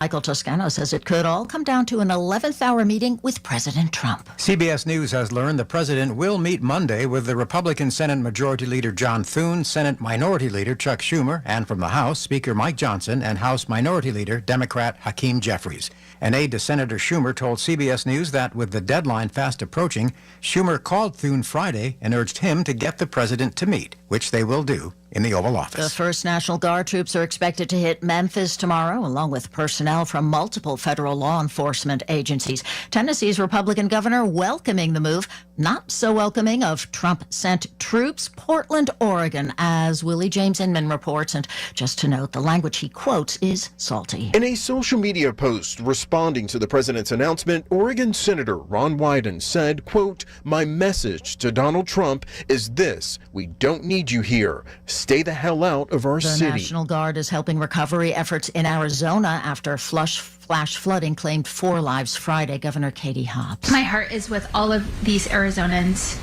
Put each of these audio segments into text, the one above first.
Michael Toscano says it could all come down to an 11th hour meeting with President Trump. CBS News has learned the president will meet Monday with the Republican Senate Majority Leader John Thune, Senate Minority Leader Chuck Schumer, and from the House, Speaker Mike Johnson, and House Minority Leader Democrat Hakeem Jeffries. An aide to Senator Schumer told CBS News that with the deadline fast approaching, Schumer called Thune Friday and urged him to get the president to meet, which they will do in the Oval Office. The 1st National Guard troops are expected to hit Memphis tomorrow, along with personnel from multiple federal law enforcement agencies. Tennessee's Republican governor welcoming the move, not so welcoming of Trump-sent troops, Portland, Oregon, as Willie James Inman reports. And just to note, the language he quotes is salty. In a social media post responding to the president's announcement, Oregon Senator Ron Wyden said, quote, "My message to Donald Trump is this: we don't need you here. Stay the hell out of our city." The National Guard is helping recovery efforts in Arizona after flash flooding claimed 4 lives Friday. Governor Katie Hobbs. My heart is with all of these Arizonans,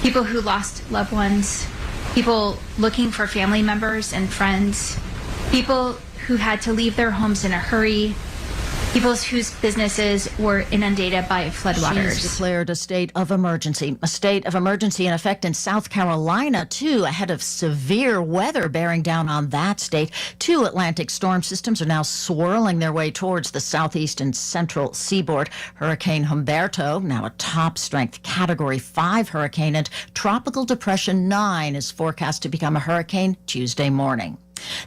people who lost loved ones, people looking for family members and friends, people who had to leave their homes in a hurry, people whose businesses were inundated by floodwaters. She's declared a state of emergency. A state of emergency in effect in South Carolina, too, ahead of severe weather bearing down on that state. 2 Atlantic storm systems are now swirling their way towards the southeast and central seaboard. Hurricane Humberto, now a top-strength Category 5 hurricane, and Tropical Depression 9 is forecast to become a hurricane Tuesday morning.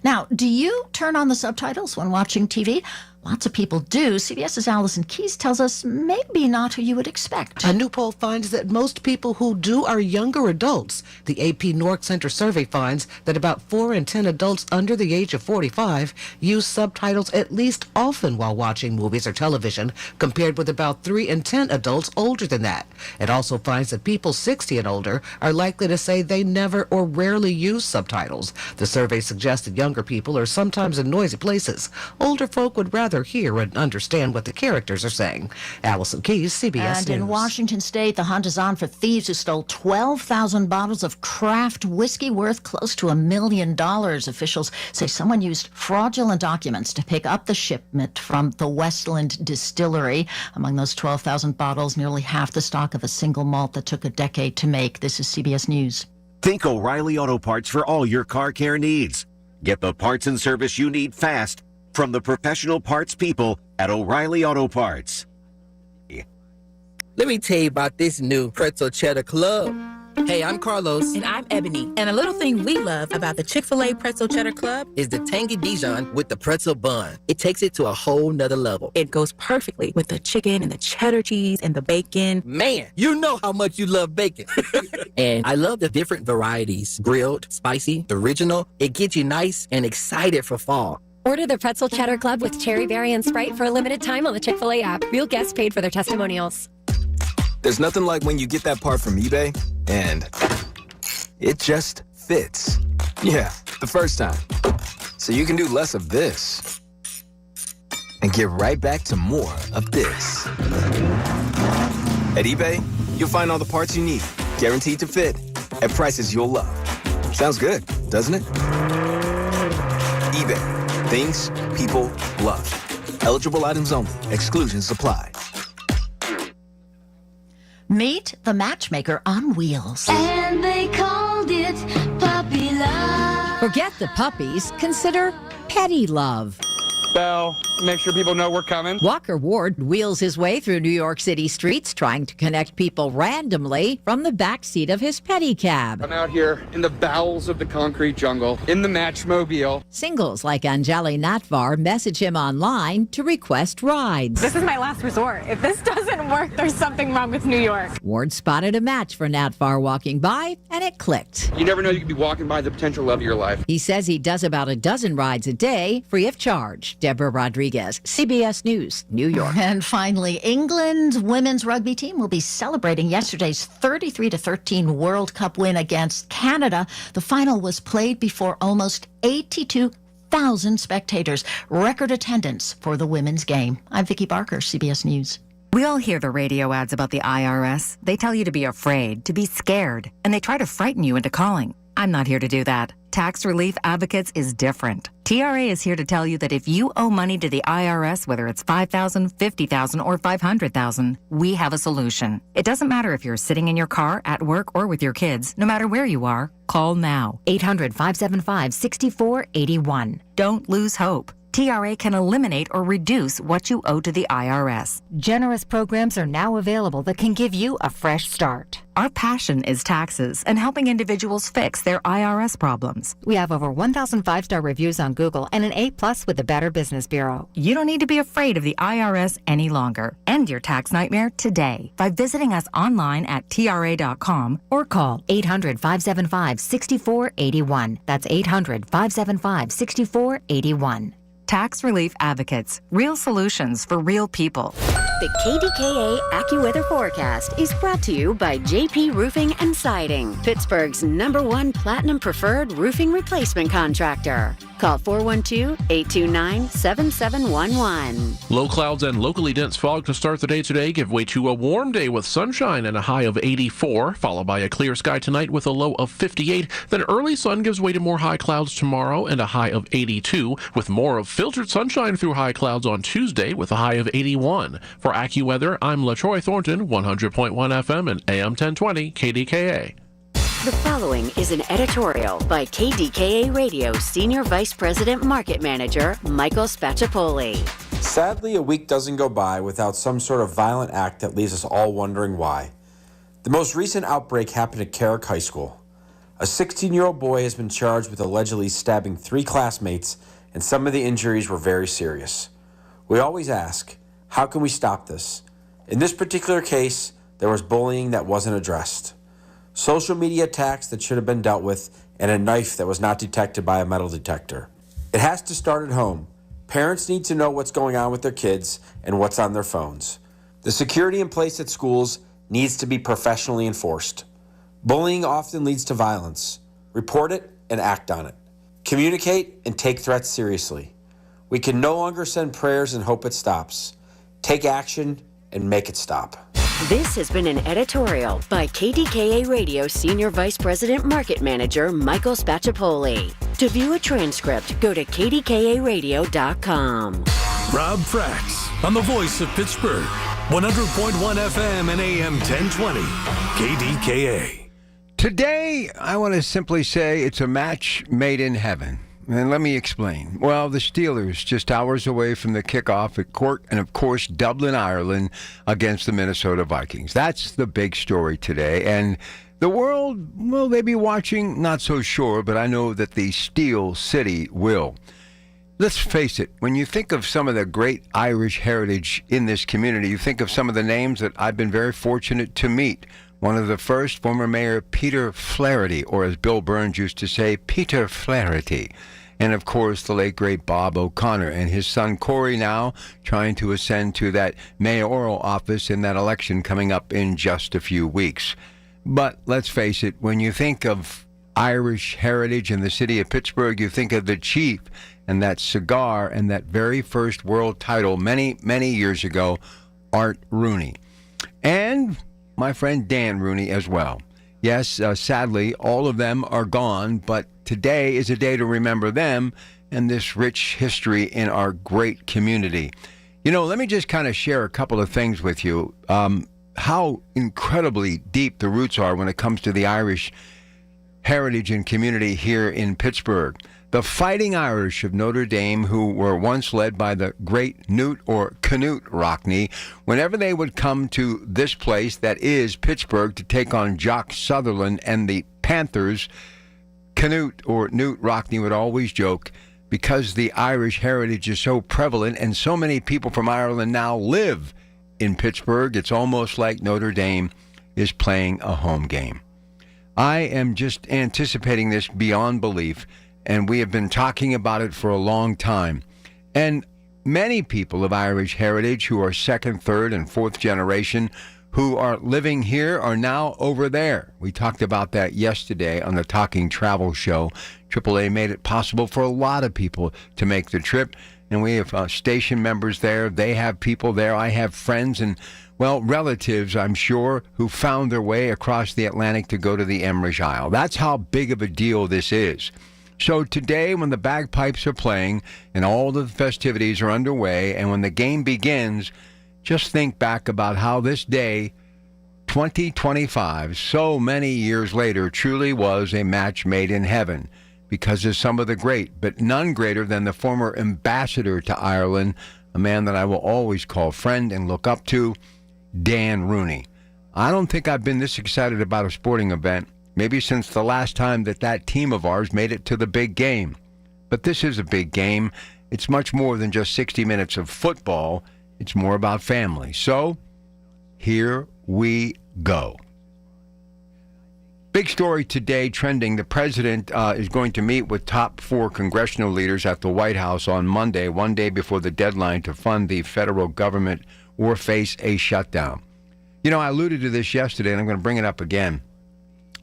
Now, do you turn on the subtitles when watching TV? Lots of people do. CBS's Allison Keyes tells us maybe not who you would expect. A new poll finds that most people who do are younger adults. The AP North Center survey finds that about 4 in 10 adults under the age of 45 use subtitles at least often while watching movies or television, compared with about 3 in 10 adults older than that. It also finds that people 60 and older are likely to say they never or rarely use subtitles. The survey suggests that younger people are sometimes in noisy places. Older folk would rather hear and understand what the characters are saying. Allison Keyes, CBS And News. in Washington State, the hunt is on for thieves who stole 12,000 bottles of craft whiskey worth close to $1 million. Officials say someone used fraudulent documents to pick up the shipment from the Westland Distillery. Among those 12,000 bottles, nearly half the stock of a single malt that took a decade to make. This is CBS News. Think O'Reilly Auto Parts for all your car care needs. Get the parts and service you need fast from the professional parts people at O'Reilly Auto Parts. Let me tell you about this new Pretzel Cheddar Club. Hey, I'm Carlos. And I'm Ebony. And a little thing we love about the Chick-fil-A Pretzel Cheddar Club is the tangy Dijon with the pretzel bun. It takes it to a whole nother level. It goes perfectly with the chicken and the cheddar cheese and the bacon. Man, you know how much you love bacon. And I love the different varieties. Grilled, spicy, original. It gets you nice and excited for fall. Order the Pretzel Cheddar Club with Cherry Berry and Sprite for a limited time on the Chick-fil-A app. Real guests paid for their testimonials. There's nothing like when you get that part from eBay and it just fits. Yeah, the first time. So you can do less of this and get right back to more of this. At eBay, you'll find all the parts you need, guaranteed to fit, at prices you'll love. Sounds good, doesn't it? eBay. Things people love. Eligible items only. Exclusions apply. Meet the matchmaker on wheels. And they called it puppy love. Forget the puppies. Consider petty love. Bell, make sure people know we're coming. Walker Ward wheels his way through New York City streets trying to connect people randomly from the backseat of his pedicab. I'm out here in the bowels of the concrete jungle, in the Matchmobile. Singles like Anjali Natvar message him online to request rides. This is my last resort. If this doesn't work, there's something wrong with New York. Ward spotted a match for Natvar walking by, and it clicked. You never know, you could be walking by the potential love of your life. He says he does about a dozen rides a day, free of charge. Deborah Rodriguez, CBS News, New York. And finally, England's women's rugby team will be celebrating yesterday's 33-13 World Cup win against Canada. The final was played before almost 82,000 spectators. Record attendance for the women's game. I'm Vicki Barker, CBS News. We all hear the radio ads about the IRS. They tell you to be afraid, to be scared, and they try to frighten you into calling. I'm not here to do that. Tax Relief Advocates is different. TRA is here to tell you that if you owe money to the IRS, whether it's $5,000, $50,000, or $500,000, we have a solution. It doesn't matter if you're sitting in your car, at work, or with your kids. No matter where you are, call now. 800-575-6481. Don't lose hope. TRA can eliminate or reduce what you owe to the IRS. Generous programs are now available that can give you a fresh start. Our passion is taxes and helping individuals fix their IRS problems. We have over 1,000 five-star reviews on Google and an A+ with the Better Business Bureau. You don't need to be afraid of the IRS any longer. End your tax nightmare today by visiting us online at TRA.com or call 800-575-6481. That's 800-575-6481. Tax Relief Advocates. Real solutions for real people. The KDKA AccuWeather forecast is brought to you by JP Roofing and Siding, Pittsburgh's #1 Platinum Preferred Roofing Replacement Contractor. Call 412-829-7711. Low clouds and locally dense fog to start the day today give way to a warm day with sunshine and a high of 84, followed by a clear sky tonight with a low of 58. Then early sun gives way to more high clouds tomorrow and a high of 82, with more of filtered sunshine through high clouds on Tuesday with a high of 81. For AccuWeather, I'm LaTroy Thornton, 100.1 FM and AM 1020 KDKA. The following is an editorial by KDKA Radio Senior Vice President Market Manager Michael Spacciapoli. Sadly, a week doesn't go by without some sort of violent act that leaves us all wondering why. The most recent outbreak happened at Carrick High School. A 16-year-old boy has been charged with allegedly stabbing 3 classmates, and some of the injuries were very serious. We always ask, how can we stop this? In this particular case, there was bullying that wasn't addressed. Social media attacks that should have been dealt with, and a knife that was not detected by a metal detector. It has to start at home. Parents need to know what's going on with their kids and what's on their phones. The security in place at schools needs to be professionally enforced. Bullying often leads to violence. Report it and act on it. Communicate and take threats seriously. We can no longer send prayers and hope it stops. Take action and make it stop. This has been an editorial by KDKA Radio Senior Vice President Market Manager Michael Spacciapoli. To view a transcript, go to kdkaradio.com. Rob Frax on the voice of Pittsburgh, 100.1 FM and AM 1020, KDKA. Today, I want to simply say it's a match made in heaven. And let me explain. Well, the Steelers just hours away from the kickoff at Cork and, of course, Dublin, Ireland against the Minnesota Vikings. That's the big story today. And the world, will they be watching? Not so sure, but I know that the Steel City will. Let's face it, when you think of some of the great Irish heritage in this community, you think of some of the names that I've been very fortunate to meet. One of the first, former Mayor Peter Flaherty, or as Bill Burns used to say, Peter Flaherty. And, of course, the late, great Bob O'Connor and his son Corey now trying to ascend to that mayoral office in that election coming up in just a few weeks. But let's face it, when you think of Irish heritage in the city of Pittsburgh, you think of the chief and that cigar and that very first world title many, many years ago, Art Rooney. And my friend Dan Rooney as well. Yes, sadly, all of them are gone, but today is a day to remember them and this rich history in our great community. You know, let me just kind of share a couple of things with you. How incredibly deep the roots are when it comes to the Irish heritage and community here in Pittsburgh. The Fighting Irish of Notre Dame, who were once led by the great Newt or Canute Rockne, whenever they would come to this place that is Pittsburgh to take on Jock Sutherland and the Panthers, Canute or Newt Rockne would always joke, because the Irish heritage is so prevalent and so many people from Ireland now live in Pittsburgh, it's almost like Notre Dame is playing a home game. I am just anticipating this beyond belief, and we have been talking about it for a long time. And many people of Irish heritage who are second, third, and fourth generation who are living here are now over there. We talked about that yesterday on the Talking Travel show. AAA made it possible for a lot of people to make the trip, and we have station members there. They have people there. I have friends and, well, relatives, I'm sure, who found their way across the Atlantic to go to the Emrich Isle. That's how big of a deal this is. So today, when the bagpipes are playing and all the festivities are underway, and when the game begins, just think back about how this day, 2025, so many years later, truly was a match made in heaven because of some of the great, but none greater than the former ambassador to Ireland, a man that I will always call friend and look up to, Dan Rooney. I don't think I've been this excited about a sporting event maybe since the last time that team of ours made it to the big game. But this is a big game. It's much more than just 60 minutes of football. It's more about family. So, here we go. Big story today trending. The president is going to meet with top 4 congressional leaders at the White House on Monday, one day before the deadline to fund the federal government or face a shutdown. You know, I alluded to this yesterday, and I'm going to bring it up again.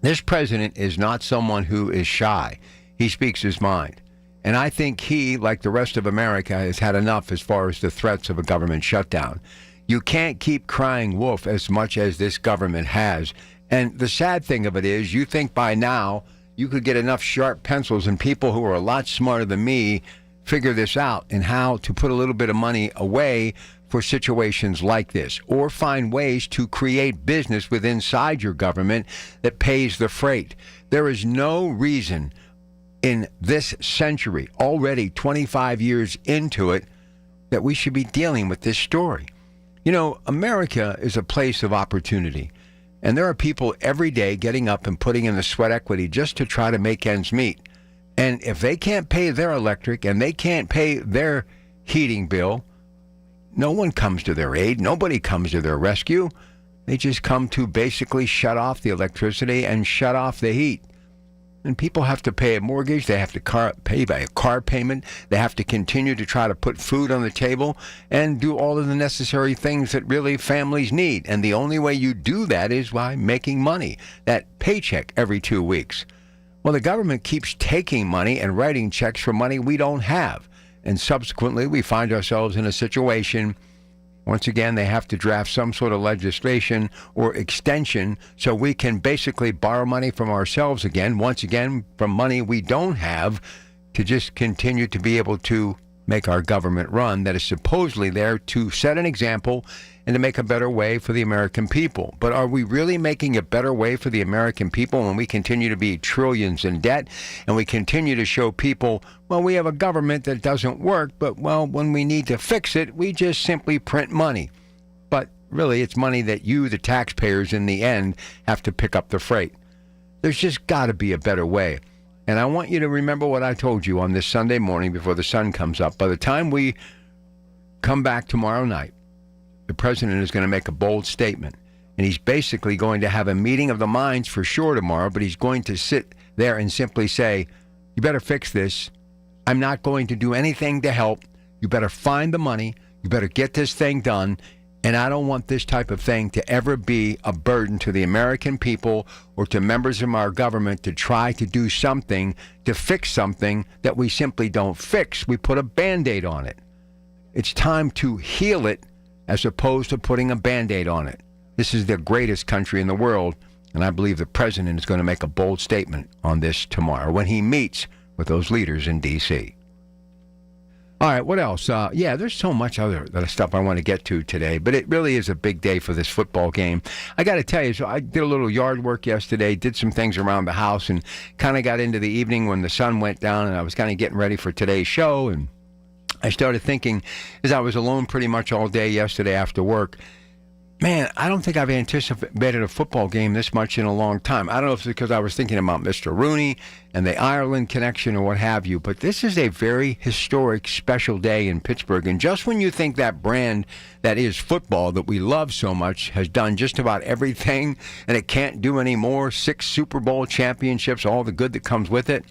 This president is not someone who is shy. He speaks his mind. And I think he, like the rest of America, has had enough as far as the threats of a government shutdown. You can't keep crying wolf as much as this government has. And the sad thing of it is, you think by now you could get enough sharp pencils and people who are a lot smarter than me figure this out and how to put a little bit of money away for situations like this, or find ways to create business within inside your government that pays the freight. There is no reason in this century, already 25 years into it, that we should be dealing with this story. You know, America is a place of opportunity, and there are people every day getting up and putting in the sweat equity just to try to make ends meet. And if they can't pay their electric and they can't pay their heating bill, no one comes to their aid. Nobody comes to their rescue. They just come to basically shut off the electricity and shut off the heat. And people have to pay a mortgage. They have to pay by a car payment. They have to continue to try to put food on the table and do all of the necessary things that really families need. And the only way you do that is by making money, that paycheck every 2 weeks. Well, the government keeps taking money and writing checks for money we don't have. And subsequently, we find ourselves in a situation, once again, they have to draft some sort of legislation or extension so we can basically borrow money from ourselves again, once again, from money we don't have, to just continue to be able to make our government run that is supposedly there to set an example and to make a better way for the American people. But are we really making a better way for the American people when we continue to be trillions in debt and we continue to show people, well, we have a government that doesn't work, but, well, when we need to fix it, we just simply print money. But really, it's money that you, the taxpayers, in the end, have to pick up the freight. There's just got to be a better way. And I want you to remember what I told you on this Sunday morning before the sun comes up. By the time we come back tomorrow night, the president is going to make a bold statement. And he's basically going to have a meeting of the minds for sure tomorrow, but he's going to sit there and simply say, you better fix this. I'm not going to do anything to help. You better find the money. You better get this thing done. And I don't want this type of thing to ever be a burden to the American people or to members of our government to try to do something to fix something that we simply don't fix. We put a Band-Aid on it. It's time to heal it as opposed to putting a Band-Aid on it. This is the greatest country in the world, and I believe the president is going to make a bold statement on this tomorrow when he meets with those leaders in D.C. All right, what else? There's so much other stuff I want to get to today, but it really is a big day for this football game. I got to tell you, so I did a little yard work yesterday, did some things around the house, and kind of got into the evening when the sun went down, and I was kind of getting ready for today's show, and I started thinking, as I was alone pretty much all day yesterday after work, man, I don't think I've anticipated a football game this much in a long time. I don't know if it's because I was thinking about Mr. Rooney and the Ireland connection or what have you, but this is a very historic, special day in Pittsburgh. And just when you think that brand that is football that we love so much has done just about everything and it can't do any more, 6 Super Bowl championships, all the good that comes with it,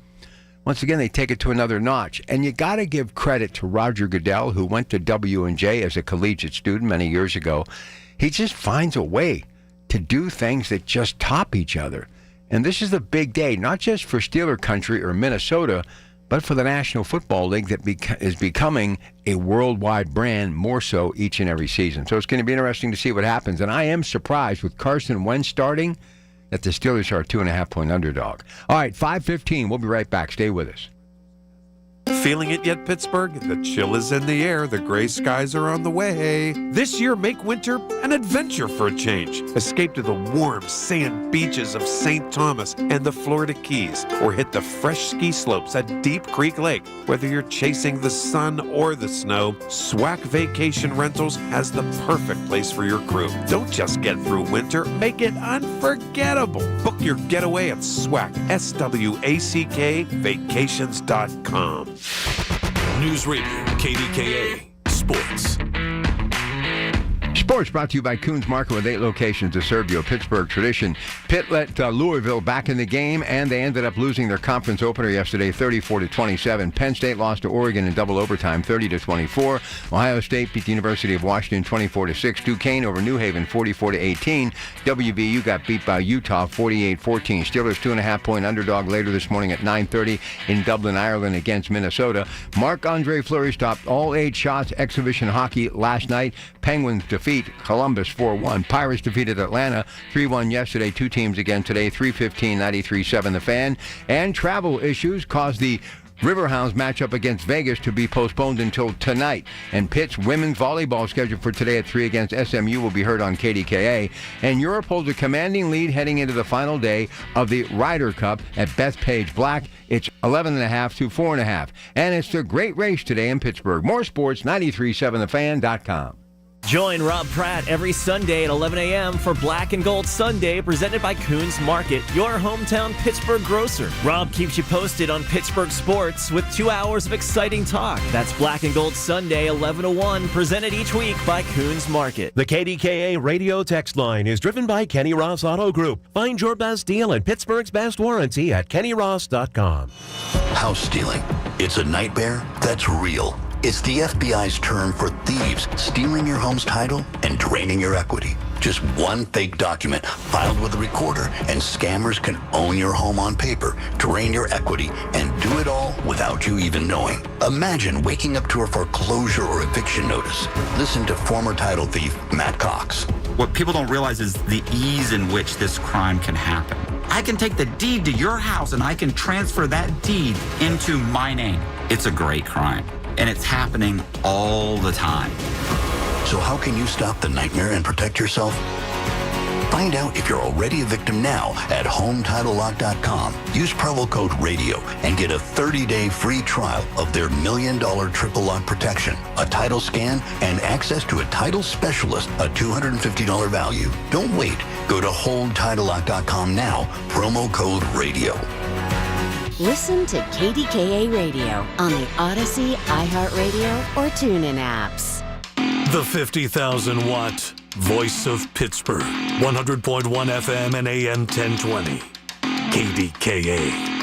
once again, they take it to another notch. And you got to give credit to Roger Goodell, who went to W&J as a collegiate student many years ago. He just finds a way to do things that just top each other. And this is the big day, not just for Steeler country or Minnesota, but for the National Football League that is becoming a worldwide brand more so each and every season. So it's going to be interesting to see what happens. And I am surprised with Carson Wentz starting. that the Steelers are a 2.5-point underdog. All right, 5:15. We'll be right back. Stay with us. Feeling it yet, Pittsburgh? The chill is in the air. The gray skies are on the way. This year, make winter an adventure for a change. Escape to the warm sand beaches of St. Thomas and the Florida Keys, or hit the fresh ski slopes at Deep Creek Lake. Whether you're chasing the sun or the snow, SWAC Vacation Rentals has the perfect place for your crew. Don't just get through winter, make it unforgettable. Book your getaway at SWAC, SWACK vacations.com. News Radio, KDKA, Sports. Sports brought to you by Coons Market with 8 locations to serve you, a Pittsburgh tradition. Pitt let Louisville back in the game, and they ended up losing their conference opener yesterday, 34-27. Penn State lost to Oregon in double overtime, 30-24. Ohio State beat the University of Washington 24-6. Duquesne over New Haven, 44-18. WVU got beat by Utah, 48-14. Steelers 2.5-point underdog later this morning at 9:30 in Dublin, Ireland against Minnesota. Marc-Andre Fleury stopped all 8 shots exhibition hockey last night. Penguins defeat Columbus 4-1. Pirates defeated Atlanta 3-1 yesterday. 2 teams again today, 3:15, 93.7 The Fan. And travel issues caused the Riverhounds matchup against Vegas to be postponed until tonight. And Pitt's women's volleyball scheduled for today at 3 against SMU will be heard on KDKA. And Europe holds a commanding lead heading into the final day of the Ryder Cup at Bethpage Black. It's 11.5 to 4.5. And it's the great race today in Pittsburgh. More sports, 93.7thefan.com. Join Rob Pratt every Sunday at 11 a.m. for Black and Gold Sunday, presented by Coons Market, your hometown Pittsburgh grocer. Rob keeps you posted on Pittsburgh sports with 2 hours of exciting talk. That's Black and Gold Sunday, 11 to 1, presented each week by Coons Market. The KDKA radio text line is driven by Kenny Ross Auto Group. Find your best deal and Pittsburgh's best warranty at kennyross.com. House stealing. It's a nightmare that's real. It's the FBI's term for thieves stealing your home's title and draining your equity. Just one fake document filed with a recorder, and scammers can own your home on paper, drain your equity, and do it all without you even knowing. Imagine waking up to a foreclosure or eviction notice. Listen to former title thief Matt Cox. What people don't realize is the ease in which this crime can happen. I can take the deed to your house and I can transfer that deed into my name. It's a great crime. And it's happening all the time. So how can you stop the nightmare and protect yourself? Find out if you're already a victim now at HomeTitleLock.com. Use promo code RADIO and get a 30-day free trial of their $1 million triple lock protection, a title scan, and access to a title specialist, a $250 value. Don't wait. Go to HomeTitleLock.com now. Promo code RADIO. Listen to KDKA Radio on the Odyssey, iHeartRadio, or TuneIn apps. The 50,000-watt voice of Pittsburgh, 100.1 FM and AM 1020, KDKA.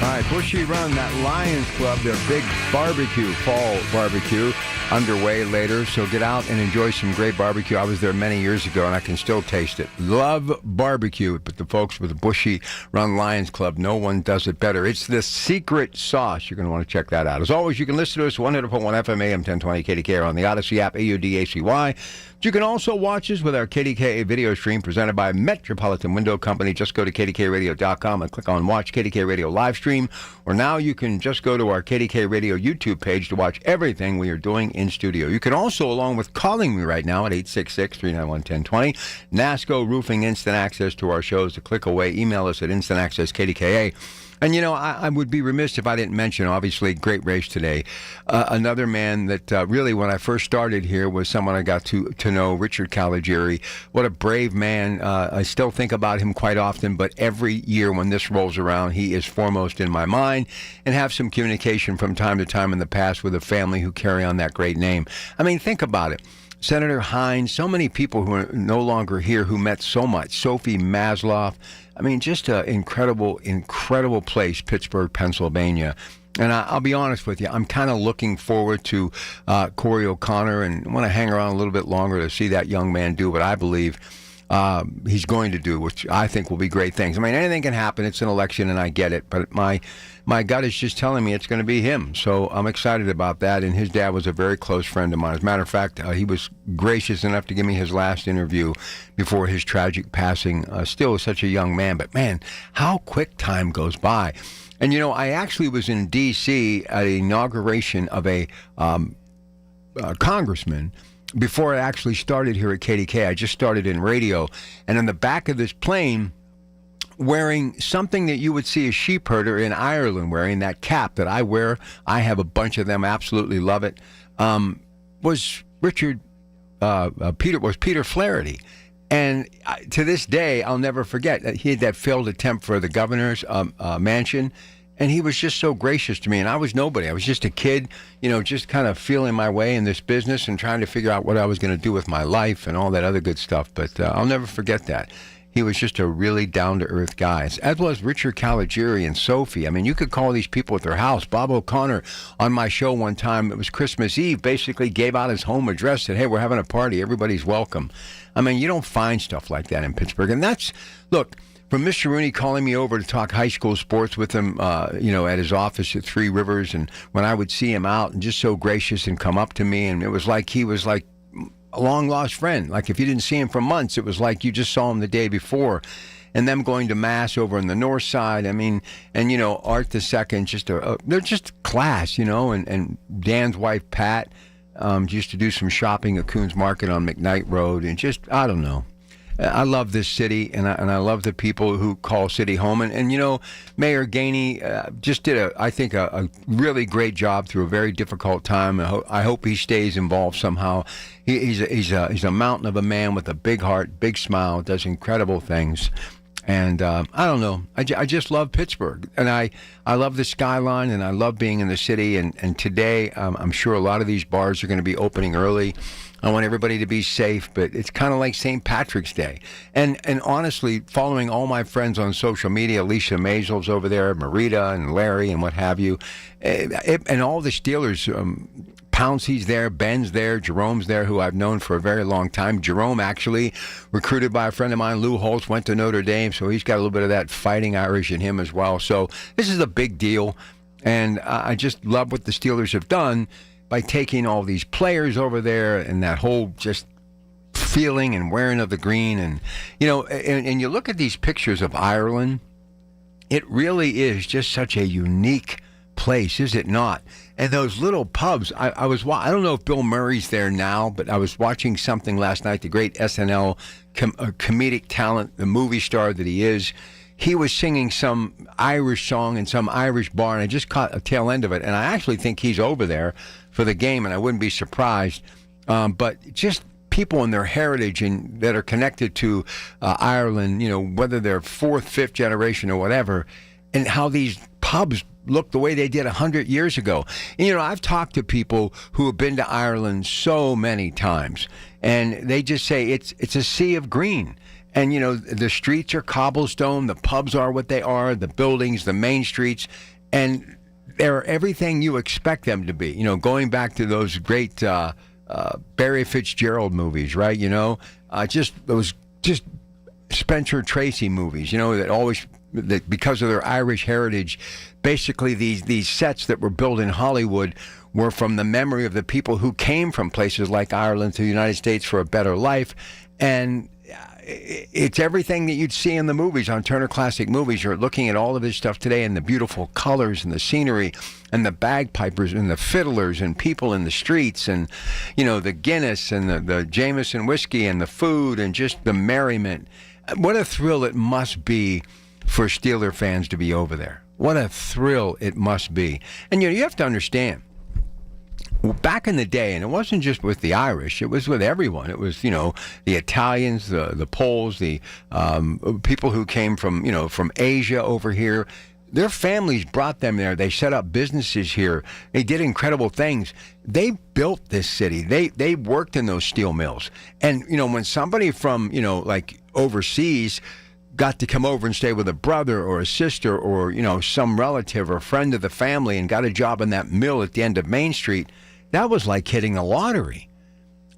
All right, Bushy Run, that Lions Club, their big barbecue, fall barbecue, underway later. So get out and enjoy some great barbecue. I was there many years ago, and I can still taste it. Love barbecue, but the folks with the Bushy Run Lions Club, no one does it better. It's the secret sauce. You're going to want to check that out. As always, you can listen to us 100.1 FM, AM 1020, KDKA on the Odyssey app, AUDACY. You can also watch us with our KDKA video stream presented by Metropolitan Window Company. Just go to KDKRadio.com and click on Watch KDK Radio Livestream. Or now you can just go to our KDK Radio YouTube page to watch everything we are doing in studio. You can also, along with calling me right now at 866-391-1020, NASCO Roofing Instant Access to our shows. To click away, email us at instantAccessKDKA. And, you know, I would be remiss if I didn't mention, obviously, great race today. Another man that really, when I first started here, was someone I got to know, Richard Caligiuri. What a brave man. I still think about him quite often, but every year when this rolls around, he is foremost in my mind, and have some communication from time to time in the past with a family who carry on that great name. I mean, think about it. Senator Hines, so many people who are no longer here who meant so much. Sophie Masloff. I mean, just an incredible, incredible place, Pittsburgh, Pennsylvania. And I'll be honest with you, I'm kind of looking forward to Corey O'Connor and want to hang around a little bit longer to see that young man do what I believe he's going to do, which I think will be great things. I mean, anything can happen. It's an election, and I get it. But my gut is just telling me it's going to be him. So I'm excited about that. And his dad was a very close friend of mine. As a matter of fact, he was gracious enough to give me his last interview before his tragic passing. Still such a young man. But, man, how quick time goes by. And, I actually was in D.C. at the inauguration of a congressman before I actually started here at KDK. I just started in radio. And in the back of this plane, wearing something that you would see a sheep herder in Ireland wearing, that cap that I wear, I have a bunch of them, absolutely love it, was Peter Flaherty. And to this day, I'll never forget that he had that failed attempt for the governor's mansion. And he was just so gracious to me. And I was nobody. I was just a kid, just kind of feeling my way in this business and trying to figure out what I was going to do with my life and all that other good stuff. But I'll never forget that. He was just a really down-to-earth guy, as was Richard Caligiuri and Sophie. I mean, you could call these people at their house. Bob O'Connor on my show one time, it was Christmas Eve, basically gave out his home address, said, hey, we're having a party. Everybody's welcome. I mean, you don't find stuff like that in Pittsburgh. And that's, look, from Mr. Rooney calling me over to talk high school sports with him, at his office at Three Rivers, and when I would see him out, and just so gracious and come up to me, and it was like he was like a long-lost friend. Like if you didn't see him for months, it was like you just saw him the day before. And them going to Mass over on the north side, I mean, and, Art the Second, they're just class, and Dan's wife, Pat, used to do some shopping at Coons Market on McKnight Road, and just, I don't know. I love this city, and I love the people who call city home. And Mayor Gainey just did, I think, a really great job through a very difficult time. I hope he stays involved somehow. He's a mountain of a man with a big heart, big smile, does incredible things. And I don't know. I just love Pittsburgh. And I love the skyline, and I love being in the city. And today, I'm sure a lot of these bars are going to be opening early. I want everybody to be safe, but it's kind of like St. Patrick's Day. And honestly, following all my friends on social media, Alicia Mazel's over there, Marita and Larry and what have you, and all the Steelers, Pouncey's there, Ben's there, Jerome's there, who I've known for a very long time. Jerome, actually, recruited by a friend of mine, Lou Holtz, went to Notre Dame, so he's got a little bit of that fighting Irish in him as well. So this is a big deal, and I just love what the Steelers have done by taking all these players over there and that whole just feeling and wearing of the green. And, and you look at these pictures of Ireland, it really is just such a unique place, is it not? And those little pubs, I don't know if Bill Murray's there now, but I was watching something last night, the great SNL comedic talent, the movie star that he is. He was singing some Irish song in some Irish bar, and I just caught a tail end of it. And I actually think he's over there for the game, and I wouldn't be surprised. But just people in their heritage and that are connected to Ireland, whether they're fourth, fifth generation or whatever, and how these pubs look the way they did 100 years ago. And, I've talked to people who have been to Ireland so many times, and they just say it's a sea of green. And, the streets are cobblestone, the pubs are what they are, the buildings, the main streets, and they're everything you expect them to be. Going back to those great Barry Fitzgerald movies, right? Just Spencer Tracy movies, that because of their Irish heritage, basically these sets that were built in Hollywood were from the memory of the people who came from places like Ireland to the United States for a better life. And it's everything that you'd see in the movies on Turner Classic Movies. You're looking at all of this stuff today, and the beautiful colors and the scenery and the bagpipers and the fiddlers and people in the streets and, the Guinness and the Jameson whiskey and the food and just the merriment. What a thrill it must be for Steeler fans to be over there. What a thrill it must be. And, you have to understand, back in the day, and it wasn't just with the Irish, it was with everyone. It was, the Italians, the Poles, the people who came from, from Asia over here. Their families brought them there. They set up businesses here. They did incredible things. They built this city. They worked in those steel mills. And, when somebody from, like overseas got to come over and stay with a brother or a sister or, some relative or friend of the family and got a job in that mill at the end of Main Street, that was like hitting the lottery.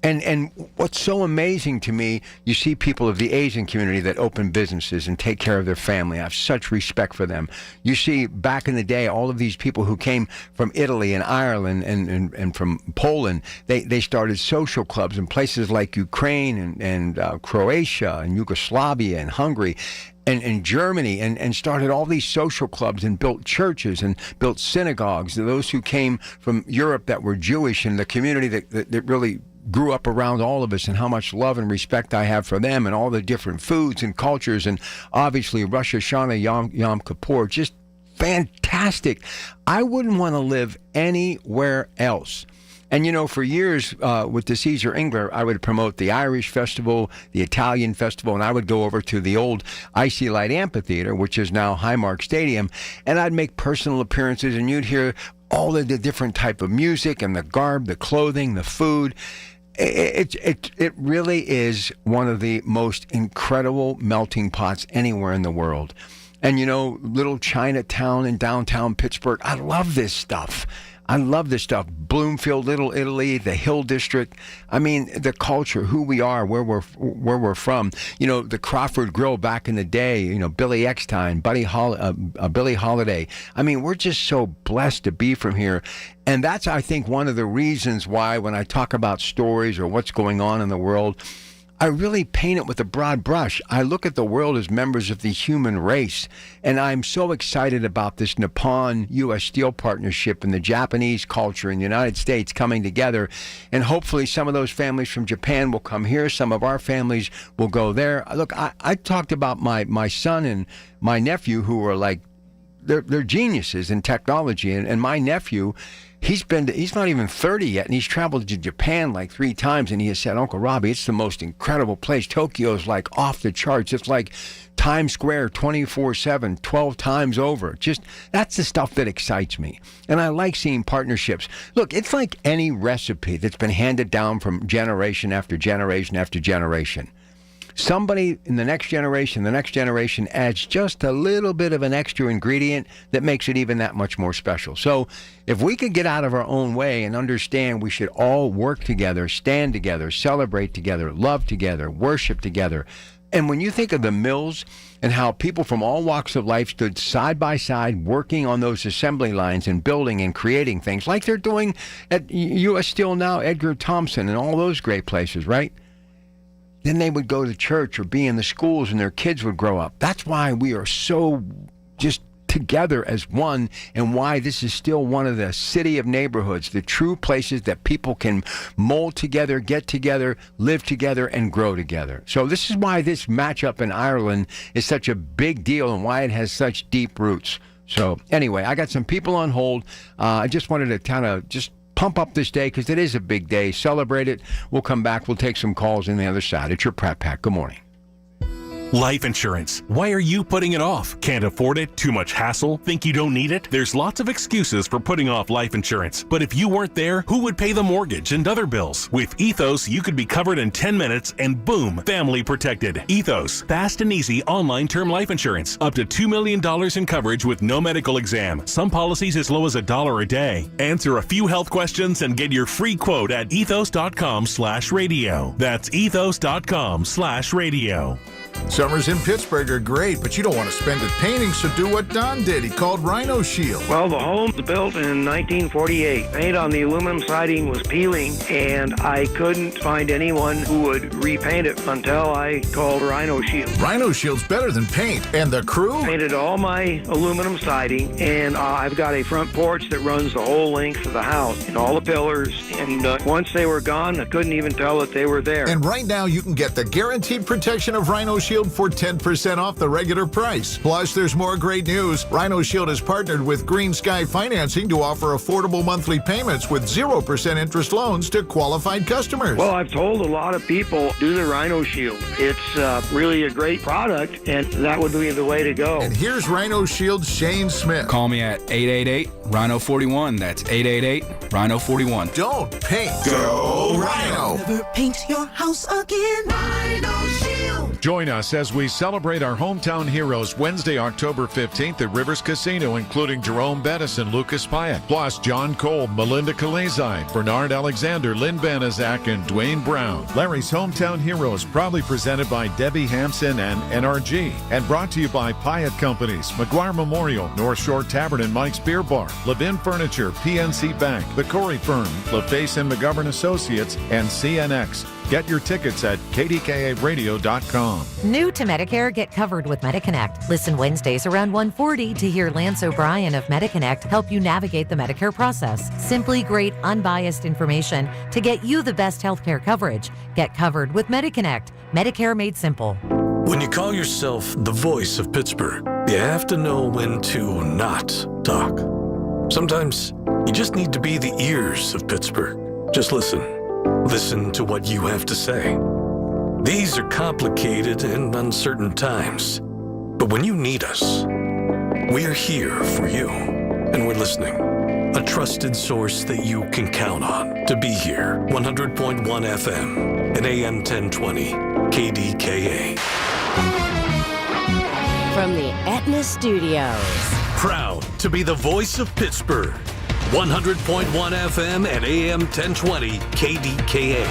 And what's so amazing to me, you see people of the Asian community that open businesses and take care of their family. I have such respect for them. You see back in the day, all of these people who came from Italy and Ireland and from Poland, they started social clubs in places like Ukraine and Croatia and Yugoslavia and Hungary. And Germany, and started all these social clubs and built churches and built synagogues. Those who came from Europe that were Jewish and the community that really grew up around all of us, and how much love and respect I have for them and all the different foods and cultures, and obviously Rosh Hashanah, Yom Kippur, just fantastic. I wouldn't want to live anywhere else. And, you know, for years with the Caesar Engler, I would promote the Irish Festival, the Italian Festival, and I would go over to the old Icy Light Amphitheater, which is now Highmark Stadium, and I'd make personal appearances, and you'd hear all of the different type of music and the garb, the clothing, the food. It really is one of the most incredible melting pots anywhere in the world. And, you know, little Chinatown in downtown Pittsburgh, I love this stuff. I love this stuff. Bloomfield, Little Italy, the Hill District. I mean, the culture, who we are, where we're from. You know, the Crawford Grill back in the day. You know, Billy Eckstein, Billie Holiday. I mean, we're just so blessed to be from here, and that's, I think, one of the reasons why when I talk about stories or what's going on in the world, I really paint it with a broad brush. I look at the world as members of the human race, and I'm so excited about this Nippon-U.S. Steel partnership and the Japanese culture in the United States coming together, and hopefully some of those families from Japan will come here, some of our families will go there. Look, I talked about my son and my nephew who are like, they're geniuses in technology, and my nephew, he's not even 30 yet, and he's traveled to Japan like 3 times, and he has said, Uncle Robbie, it's the most incredible place. Tokyo's like off the charts. It's like Times Square 24/7, 12 times over. Just, that's the stuff that excites me. And I like seeing partnerships. Look, it's like any recipe that's been handed down from generation after generation after generation. Somebody in the next generation adds just a little bit of an extra ingredient that makes it even that much more special. So if we could get out of our own way and understand we should all work together, stand together, celebrate together, love together, worship together. And when you think of the mills and how people from all walks of life stood side by side working on those assembly lines and building and creating things like they're doing at U.S. Steel now, Edgar Thomson and all those great places, right? Then they would go to church or be in the schools and their kids would grow up. That's why we are so just together as one, and why this is still one of the city of neighborhoods, the true places that people can mold together, get together, live together, and grow together. So this is why this matchup in Ireland is such a big deal and why it has such deep roots. So anyway, I got some people on hold. I just wanted to kind of just pump up this day because it is a big day. Celebrate it. We'll come back. We'll take some calls on the other side. It's your Pratt Pack. Good morning. Life insurance. Why are you putting it off? Can't afford it? Too much hassle? Think you don't need it? There's lots of excuses for putting off life insurance. But if you weren't there, who would pay the mortgage and other bills? With Ethos, you could be covered in 10 minutes and boom, family protected. Ethos, fast and easy online term life insurance. Up to $2 million in coverage with no medical exam. Some policies as low as $1 a day. Answer a few health questions and get your free quote at ethos.com/radio. That's ethos.com/radio. Summers in Pittsburgh are great, but you don't want to spend it painting, so do what Don did. He called Rhino Shield. Well, the home was built in 1948. Paint on the aluminum siding was peeling, and I couldn't find anyone who would repaint it until I called Rhino Shield. Rhino Shield's better than paint. And the crew? Painted all my aluminum siding, and I've got a front porch that runs the whole length of the house and all the pillars. And once they were gone, I couldn't even tell that they were there. And right now, you can get the guaranteed protection of Rhino Shield for 10% off the regular price. Plus, there's more great news. Rhino Shield has partnered with Green Sky Financing to offer affordable monthly payments with 0% interest loans to qualified customers. Well, I've told a lot of people, do the Rhino Shield. It's really a great product, and that would be the way to go. And here's Rhino Shield's Shane Smith. Call me at 888-RHINO-41. That's 888-RHINO-41. Don't paint. Go Rhino. Never paint your house again. Rhino Shield. Join us us as we celebrate our hometown heroes Wednesday, October 15th at Rivers Casino, including Jerome Bettis and Lucas Pyatt, plus John Cole, Melinda Kalezai, Bernard Alexander, Lynn Banaszak, and Dwayne Brown. Larry's Hometown Heroes, proudly presented by Debbie Hampson and NRG, and brought to you by Pyatt Companies, McGuire Memorial, North Shore Tavern and Mike's Beer Bar, Levin Furniture, PNC Bank, The Corey Firm, LaFace and McGovern Associates, and CNX. Get your tickets at KDKA-radio.com. New to Medicare, get covered with MediConnect. Listen Wednesdays around 1:40 to hear Lance O'Brien of MediConnect help you navigate the Medicare process. Simply great, unbiased information to get you the best healthcare coverage. Get covered with MediConnect. Medicare made simple. When you call yourself the voice of Pittsburgh, you have to know when to not talk. Sometimes you just need to be the ears of Pittsburgh. Just listen. Listen to what you have to say. These are complicated and uncertain times, but when you need us, we are here for you, and we're listening. A trusted source that you can count on to be here. 100.1 FM and AM 1020 KDKA. From the Aetna Studios. Proud to be the voice of Pittsburgh. 100.1 FM and AM 1020 KDKA.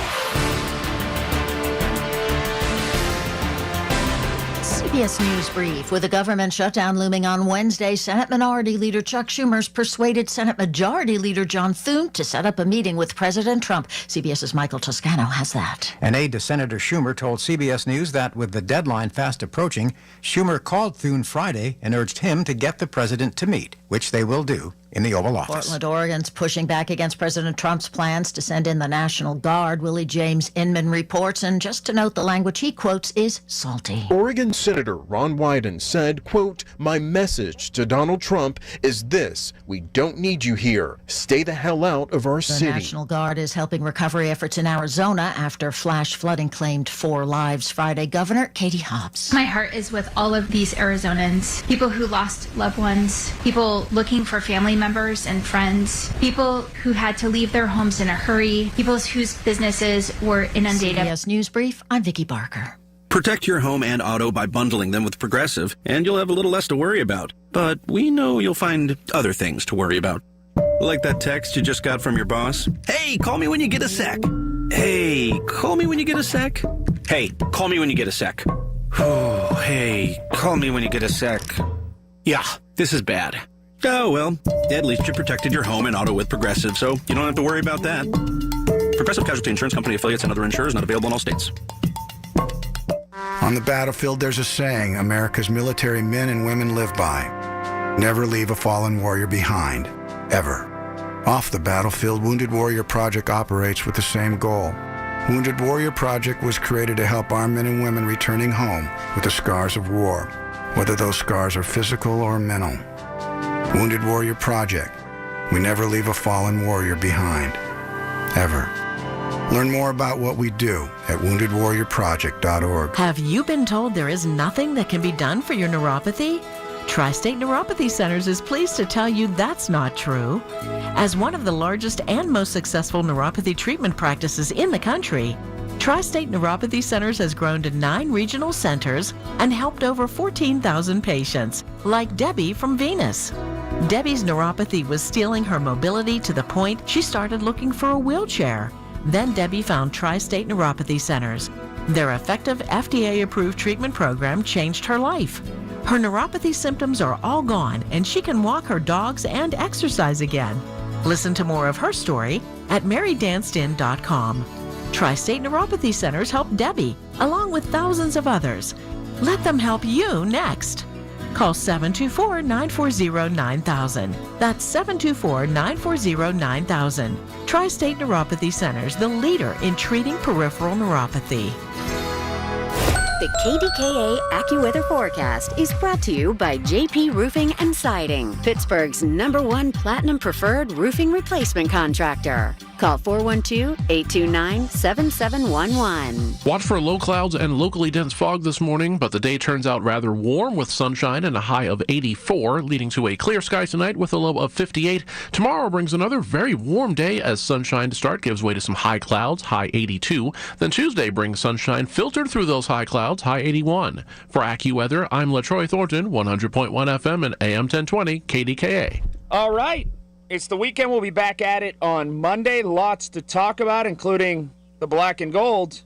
CBS News Brief. With a government shutdown looming on Wednesday, Senate Minority Leader Chuck Schumer's persuaded Senate Majority Leader John Thune to set up a meeting with President Trump. CBS's Michael Toscano has that. An aide to Senator Schumer told CBS News that with the deadline fast approaching, Schumer called Thune Friday and urged him to get the president to meet, which they will do in the Oval Office. Portland, Oregon's pushing back against President Trump's plans to send in the National Guard. Willie James Inman reports, and just to note, the language he quotes is salty. Oregon Senator Ron Wyden said, quote, "My message to Donald Trump is this: we don't need you here. Stay the hell out of our city." The National Guard is helping recovery efforts in Arizona after flash flooding claimed 4 lives Friday. Governor Katie Hobbs. My heart is with all of these Arizonans, people who lost loved ones, people looking for family members and friends, people who had to leave their homes in a hurry, people whose businesses were inundated. CBS News Brief, I'm Vicki Barker. Protect your home and auto by bundling them with Progressive, and you'll have a little less to worry about. But we know you'll find other things to worry about. Like that text you just got from your boss. Hey, call me when you get a sec. Hey, call me when you get a sec. Hey, call me when you get a sec. Oh, hey, call me when you get a sec. Yeah, this is bad. Oh, well, at least you protected your home and auto with Progressive, so you don't have to worry about that. Progressive Casualty Insurance Company affiliates and other insurers not available in all states. On the battlefield, there's a saying America's military men and women live by. Never leave a fallen warrior behind, ever. Off the battlefield, Wounded Warrior Project operates with the same goal. Wounded Warrior Project was created to help our men and women returning home with the scars of war, whether those scars are physical or mental. Wounded Warrior Project. We never leave a fallen warrior behind, ever. Learn more about what we do at woundedwarriorproject.org. Have you been told there is nothing that can be done for your neuropathy? Tri-State Neuropathy Centers is pleased to tell you that's not true. As one of the largest and most successful neuropathy treatment practices in the country, Tri-State Neuropathy Centers has grown to 9 regional centers and helped over 14,000 patients, like Debbie from Venus. Debbie's neuropathy was stealing her mobility to the point she started looking for a wheelchair. Then Debbie found Tri-State Neuropathy Centers. Their effective FDA-approved treatment program changed her life. Her neuropathy symptoms are all gone, and she can walk her dogs and exercise again. Listen to more of her story at marydancedin.com. Tri-State Neuropathy Centers help Debbie, along with thousands of others. Let them help you next. Call 724-940-9000. That's 724-940-9000. Tri-State Neuropathy Centers, the leader in treating peripheral neuropathy. The KDKA AccuWeather forecast is brought to you by JP Roofing and Siding, Pittsburgh's #1 Platinum Preferred Roofing Replacement Contractor. Call 412-829-7711. Watch for low clouds and locally dense fog this morning, but the day turns out rather warm with sunshine and a high of 84, leading to a clear sky tonight with a low of 58. Tomorrow brings another very warm day as sunshine to start gives way to some high clouds, high 82. Then Tuesday brings sunshine filtered through those high clouds, high 81. For AccuWeather, I'm LaTroy Thornton, 100.1 FM and AM 1020 KDKA. All right. It's the weekend. We'll be back at it on Monday. Lots to talk about, including the black and gold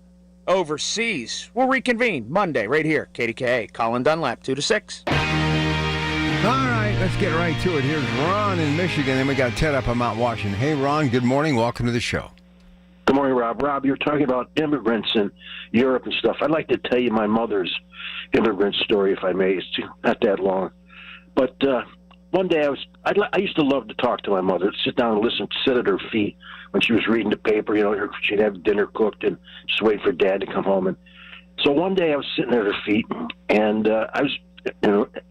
overseas. We'll reconvene Monday right here, KDKA. Colin Dunlap, 2 to 6. All right, let's get right to it. Here's Ron in Michigan, and we got Ted up on Mount Washington. Hey, Ron, good morning. Welcome to the show. Good morning, Rob. Rob, you're talking about immigrants in Europe and stuff. I'd like to tell you my mother's immigrant story, if I may. It's not that long. But one day I used to love to talk to my mother, sit down and sit at her feet when she was reading the paper. She'd have dinner cooked and just wait for Dad to come home. And so one day I was sitting at her feet, and I was,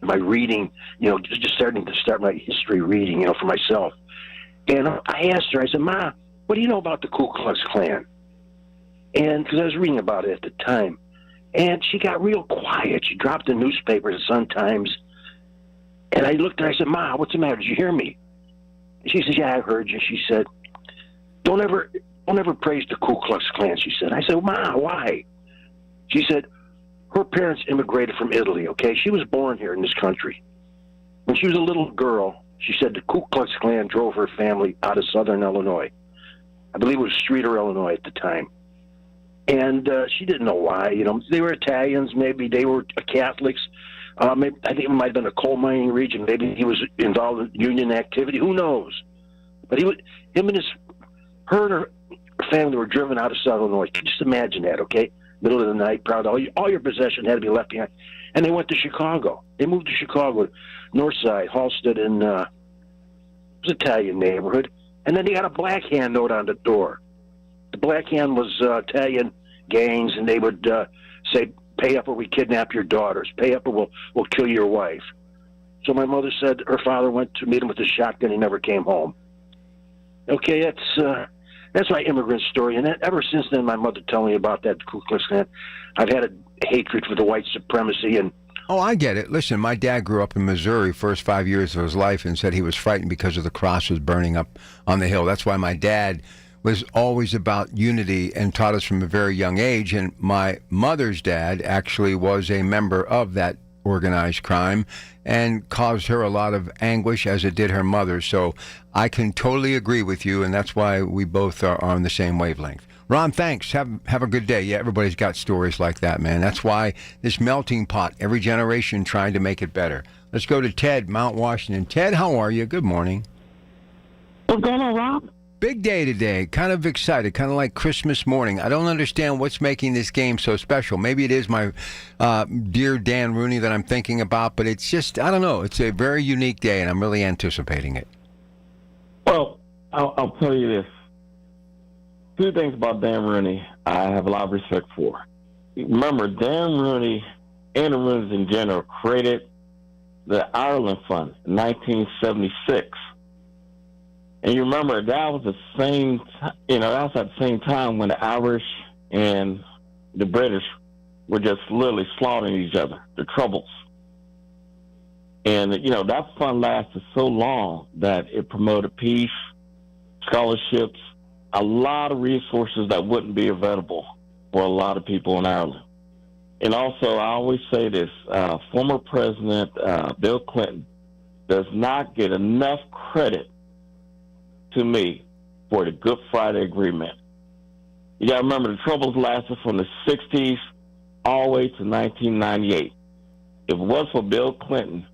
my reading, just starting to start my history reading, for myself. And I asked her, I said, Ma, what do you know about the Ku Klux Klan? And because I was reading about it at the time. And she got real quiet. She dropped the newspaper, the Sun-Times. And I looked at her, I said, Ma, what's the matter? Did you hear me? And she said, yeah, I heard you. She said, don't ever praise the Ku Klux Klan, she said. I said, Ma, why? She said, her parents immigrated from Italy, okay? She was born here in this country. When she was a little girl, she said the Ku Klux Klan drove her family out of southern Illinois. I believe it was Streator, Illinois at the time. And she didn't know why. They were Italians. Maybe they were Catholics. Maybe, I think it might have been a coal mining region. Maybe he was involved in union activity. Who knows? But her and her family were driven out of South Illinois. Just imagine that, okay? Middle of the night, proud. All your possession had to be left behind. And they went to Chicago. They moved to Chicago, North Side, Halstead, in it was an Italian neighborhood. And then they got a black hand note on the door. The black hand was Italian gangs, and they would say, pay up or we kidnap your daughters. Pay up or we'll kill your wife. So my mother said her father went to meet him with a shotgun. He never came home. Okay, that's my immigrant story. And ever since then, my mother told me about that Ku Klux Klan. I've had a hatred for the white supremacy. And oh, I get it. Listen, my dad grew up in Missouri first 5 years of his life and said he was frightened because of the crosses burning up on the hill. That's why my dad was always about unity and taught us from a very young age. And my mother's dad actually was a member of that organized crime and caused her a lot of anguish, as it did her mother. So I can totally agree with you, and that's why we both are on the same wavelength. Ron, thanks. Have a good day. Yeah, everybody's got stories like that, man. That's why this melting pot, every generation trying to make it better. Let's go to Ted, Mount Washington. Ted, how are you? Good morning. What's going on, Rob? Big day today. Kind of excited, kind of like Christmas morning. I don't understand what's making this game so special. Maybe it is my dear Dan Rooney that I'm thinking about, but it's just, I don't know. It's a very unique day, and I'm really anticipating it. Well, I'll tell you this. Two things about Dan Rooney I have a lot of respect for. Remember, Dan Rooney and the Rooneys in general created the Ireland Fund in 1976. And you remember that was the same, that was at the same time when the Irish and the British were just literally slaughtering each other, the Troubles. And, that fund lasted so long that it promoted peace, scholarships, a lot of resources that wouldn't be available for a lot of people in Ireland. And also, I always say this, former President Bill Clinton does not get enough credit to me for the Good Friday Agreement. You got to remember, the Troubles lasted from the 60s all the way to 1998. If it was for Bill Clinton,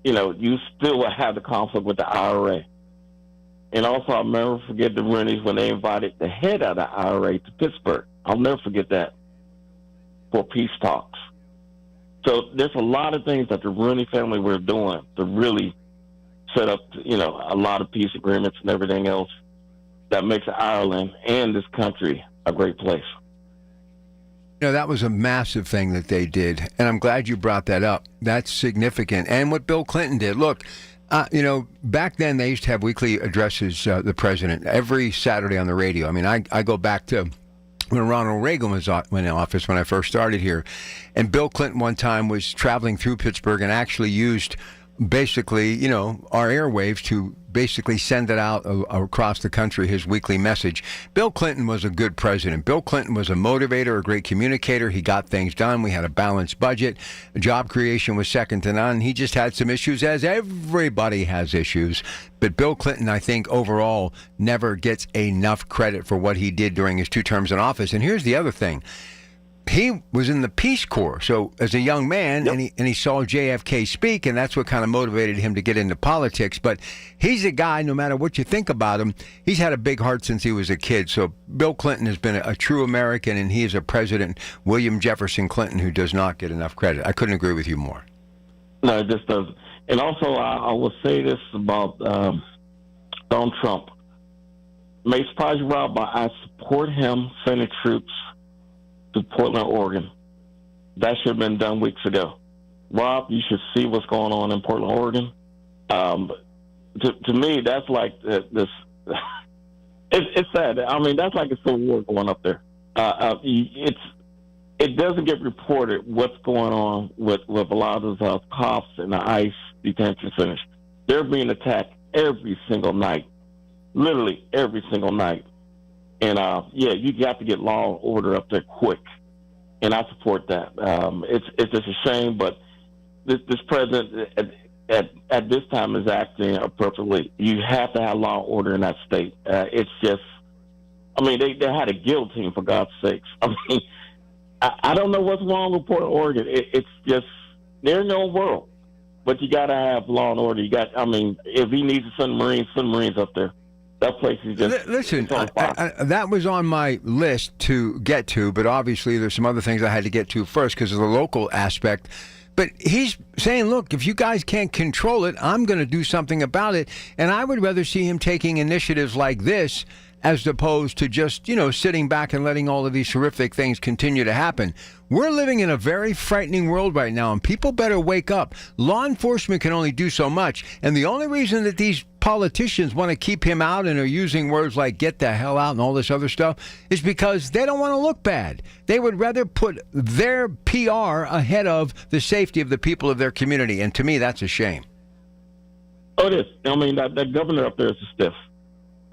you still would have the conflict with the IRA. And also, I'll never forget the Rooneys when they invited the head of the IRA to Pittsburgh. I'll never forget that, for peace talks. So there's a lot of things that the Rooney family were doing to really set up, a lot of peace agreements and everything else that makes Ireland and this country a great place. That was a massive thing that they did, and I'm glad you brought that up. That's significant. And what Bill Clinton did, look, Back then they used to have weekly addresses, the president, every Saturday on the radio. I mean, I go back to when Ronald Reagan was in office when I first started here. And Bill Clinton one time was traveling through Pittsburgh and actually used basically, our airwaves to basically send it out across the country, his weekly message. Bill Clinton was a good president. Bill Clinton was a motivator, a great communicator. He got things done. We had a balanced budget. Job creation was second to none. He just had some issues, as everybody has issues. But Bill Clinton, I think, overall, never gets enough credit for what he did during his 2 terms in office. And here's the other thing. He was in the Peace Corps, so as a young man, and he saw JFK speak, and that's what kind of motivated him to get into politics. But he's a guy, no matter what you think about him, he's had a big heart since he was a kid. So Bill Clinton has been a true American, and he is a President, William Jefferson Clinton, who does not get enough credit. I couldn't agree with you more. No, it just doesn't. And also, I will say this about Donald Trump. May surprise you, Rob, but I support him sending troops to Portland, Oregon. That should have been done weeks ago. Rob, you should see what's going on in Portland, Oregon. To me, that's like this. It's sad. I mean, that's like a civil war going up there. It doesn't get reported what's going on with a lot of those cops and the ICE detention centers. They're being attacked every single night, literally every single night. And, you got to get law and order up there quick. And I support that. It's just a shame, but this president at this time is acting appropriately. You have to have law and order in that state. It's just, they had a guillotine, for God's sakes. I don't know what's wrong with Portland, Oregon. It's just, they're in their own world. But you got to have law and order. If he needs to send Marines up there. That place is just... Listen, that was on my list to get to, but obviously there's some other things I had to get to first because of the local aspect. But he's saying, look, if you guys can't control it, I'm going to do something about it. And I would rather see him taking initiatives like this as opposed to just, sitting back and letting all of these horrific things continue to happen. We're living in a very frightening world right now, and people better wake up. Law enforcement can only do so much, and the only reason that these politicians want to keep him out and are using words like get the hell out and all this other stuff is because they don't want to look bad. They would rather put their PR ahead of the safety of the people of their community, and to me, that's a shame. Oh, it is. That governor up there is a stiff.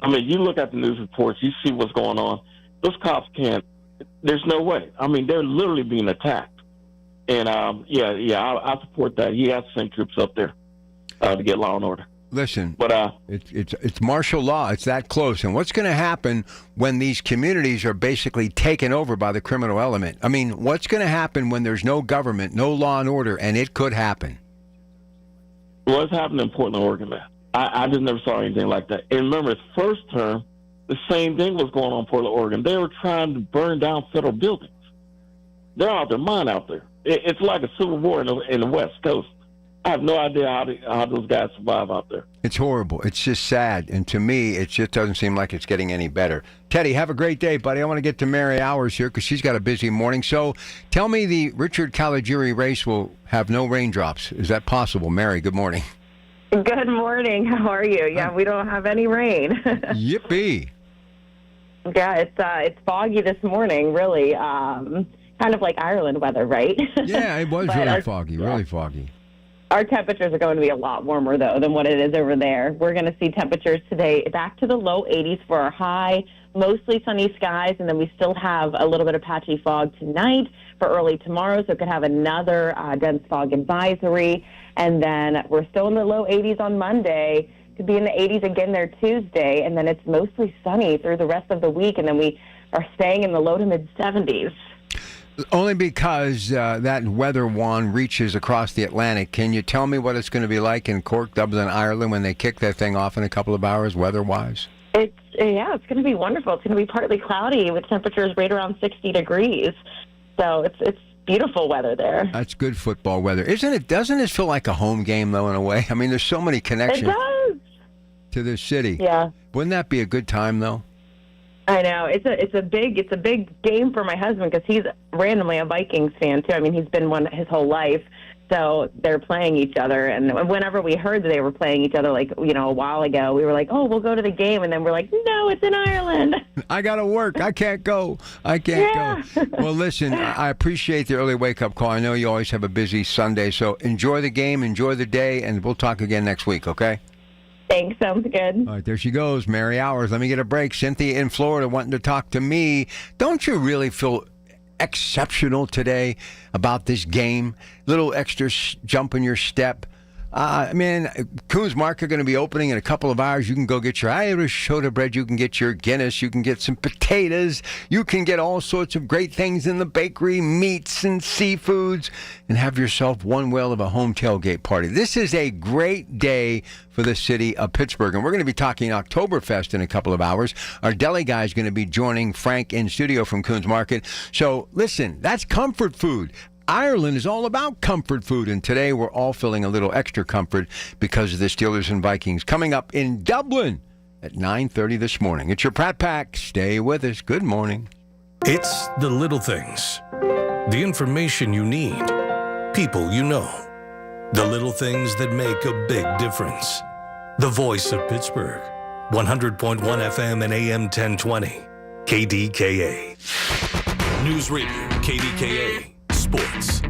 You look at the news reports, you see what's going on. Those cops can't. There's no way. They're literally being attacked. And, I support that. He has to send troops up there to get law and order. Listen, but it's martial law. It's that close. And what's going to happen when these communities are basically taken over by the criminal element? What's going to happen when there's no government, no law and order, and it could happen? What's happening in Portland, Oregon, man? I just never saw anything like that. And remember, his first term, the same thing was going on in Portland, Oregon. They were trying to burn down federal buildings. They're out their mind out there. It's like a civil war in the West Coast. I have no idea how those guys survive out there. It's horrible. It's just sad. And to me, it just doesn't seem like it's getting any better. Teddy, have a great day, buddy. I want to get to Mary Hours here because she's got a busy morning. So tell me the Richard Caligiuri race will have no raindrops. Is that possible? Mary, good morning. Good morning. How are you? Yeah, we don't have any rain. Yippee. Yeah, it's foggy this morning, really. Kind of like Ireland weather, right? Yeah, it was really foggy, really foggy. Our temperatures are going to be a lot warmer, though, than what it is over there. We're going to see temperatures today back to the low 80s for our high, mostly sunny skies, and then we still have a little bit of patchy fog tonight for early tomorrow, so it could have another dense fog advisory. And then we're still in the low 80s on Monday. Could be in the 80s again there Tuesday, and then it's mostly sunny through the rest of the week, and then we are staying in the low to mid-70s. Only because that weather wand reaches across the Atlantic. Can you tell me what it's going to be like in Cork, Dublin, Ireland when they kick that thing off in a couple of hours, weather-wise? It's going to be wonderful. It's going to be partly cloudy with temperatures right around 60 degrees. So it's beautiful weather there. That's good football weather. Isn't it? Doesn't it feel like a home game, though, in a way? There's so many connections to this city. Yeah. Wouldn't that be a good time, though? I know. It's a big game for my husband because he's randomly a Vikings fan, too. He's been one his whole life. So they're playing each other. And whenever we heard that they were playing each other, like, a while ago, we were like, oh, we'll go to the game. And then we're like, no, it's in Ireland. I got to work. I can't go. I can't go. Well, listen, I appreciate the early wake-up call. I know you always have a busy Sunday. So enjoy the game, enjoy the day, and we'll talk again next week, okay? Thanks. Sounds good. All right, there she goes, Mary Hours. Let me get a break. Cynthia in Florida wanting to talk to me. Don't you really feel exceptional today about this game? Little extra jump in your step. Coons Market are going to be opening in a couple of hours. You can go get your Irish soda bread. You can get your Guinness. You can get some potatoes. You can get all sorts of great things in the bakery, meats and seafoods, and have yourself one whale of a home tailgate party. This is a great day for the city of Pittsburgh. And we're going to be talking Oktoberfest in a couple of hours. Our deli guy is going to be joining Frank in studio from Coons Market. So listen, that's comfort food. Ireland is all about comfort food, and today we're all feeling a little extra comfort because of the Steelers and Vikings coming up in Dublin at 9:30 this morning. It's your Pratt Pack. Stay with us. Good morning. It's the little things. The information you need. People you know. The little things that make a big difference. The voice of Pittsburgh. 100.1 FM and AM 1020. KDKA. News Radio KDKA. Sports.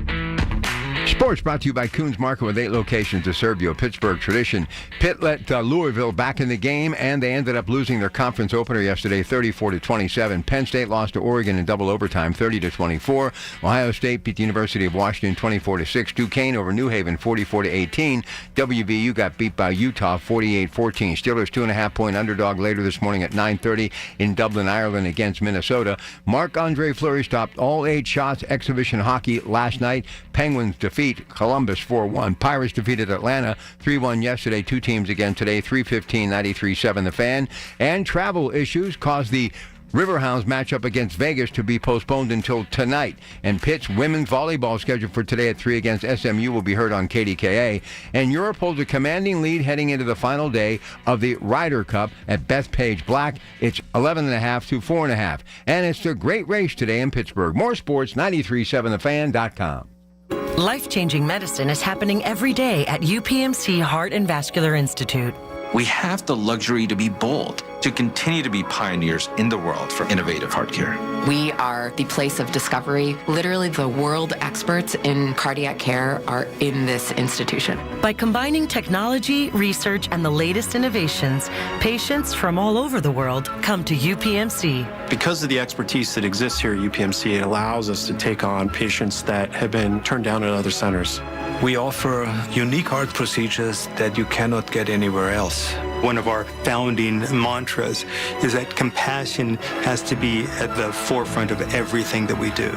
Sports brought to you by Coons Market with 8 locations to serve you. A Pittsburgh tradition. Pitt let Louisville back in the game, and they ended up losing their conference opener yesterday, 34-27. Penn State lost to Oregon in double overtime, 30-24. Ohio State beat the University of Washington 24-6. Duquesne over New Haven, 44-18. WVU got beat by Utah, 48-14. Steelers 2.5-point underdog later this morning at 9:30 in Dublin, Ireland against Minnesota. Marc-Andre Fleury stopped all 8 shots. Exhibition hockey last night. Penguins defeat Columbus 4-1. Pirates defeated Atlanta 3-1 yesterday. 2 teams again today. 3:15, 93.7 The Fan. And travel issues caused the Riverhounds matchup against Vegas to be postponed until tonight. And Pitt's women's volleyball scheduled for today at 3 against SMU will be heard on KDKA. And Europe holds a commanding lead heading into the final day of the Ryder Cup at Bethpage Black. It's 11.5 to 4.5. And it's the great race today in Pittsburgh. More sports, 93.7thefan.com. Life-changing medicine is happening every day at UPMC Heart and Vascular Institute. We have the luxury to be bold, to continue to be pioneers in the world for innovative heart care. We are the place of discovery. Literally, the world experts in cardiac care are in this institution. By combining technology, research, and the latest innovations, patients from all over the world come to UPMC. Because of the expertise that exists here at UPMC, it allows us to take on patients that have been turned down at other centers. We offer unique heart procedures that you cannot get anywhere else. One of our founding mantras is that compassion has to be at the forefront of everything that we do.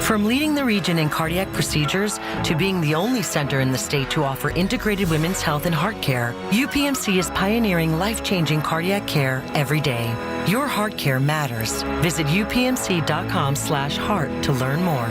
From leading the region in cardiac procedures to being the only center in the state to offer integrated women's health and heart care, UPMC is pioneering life-changing cardiac care every day. Your heart care matters. Visit upmc.com/heart to learn more.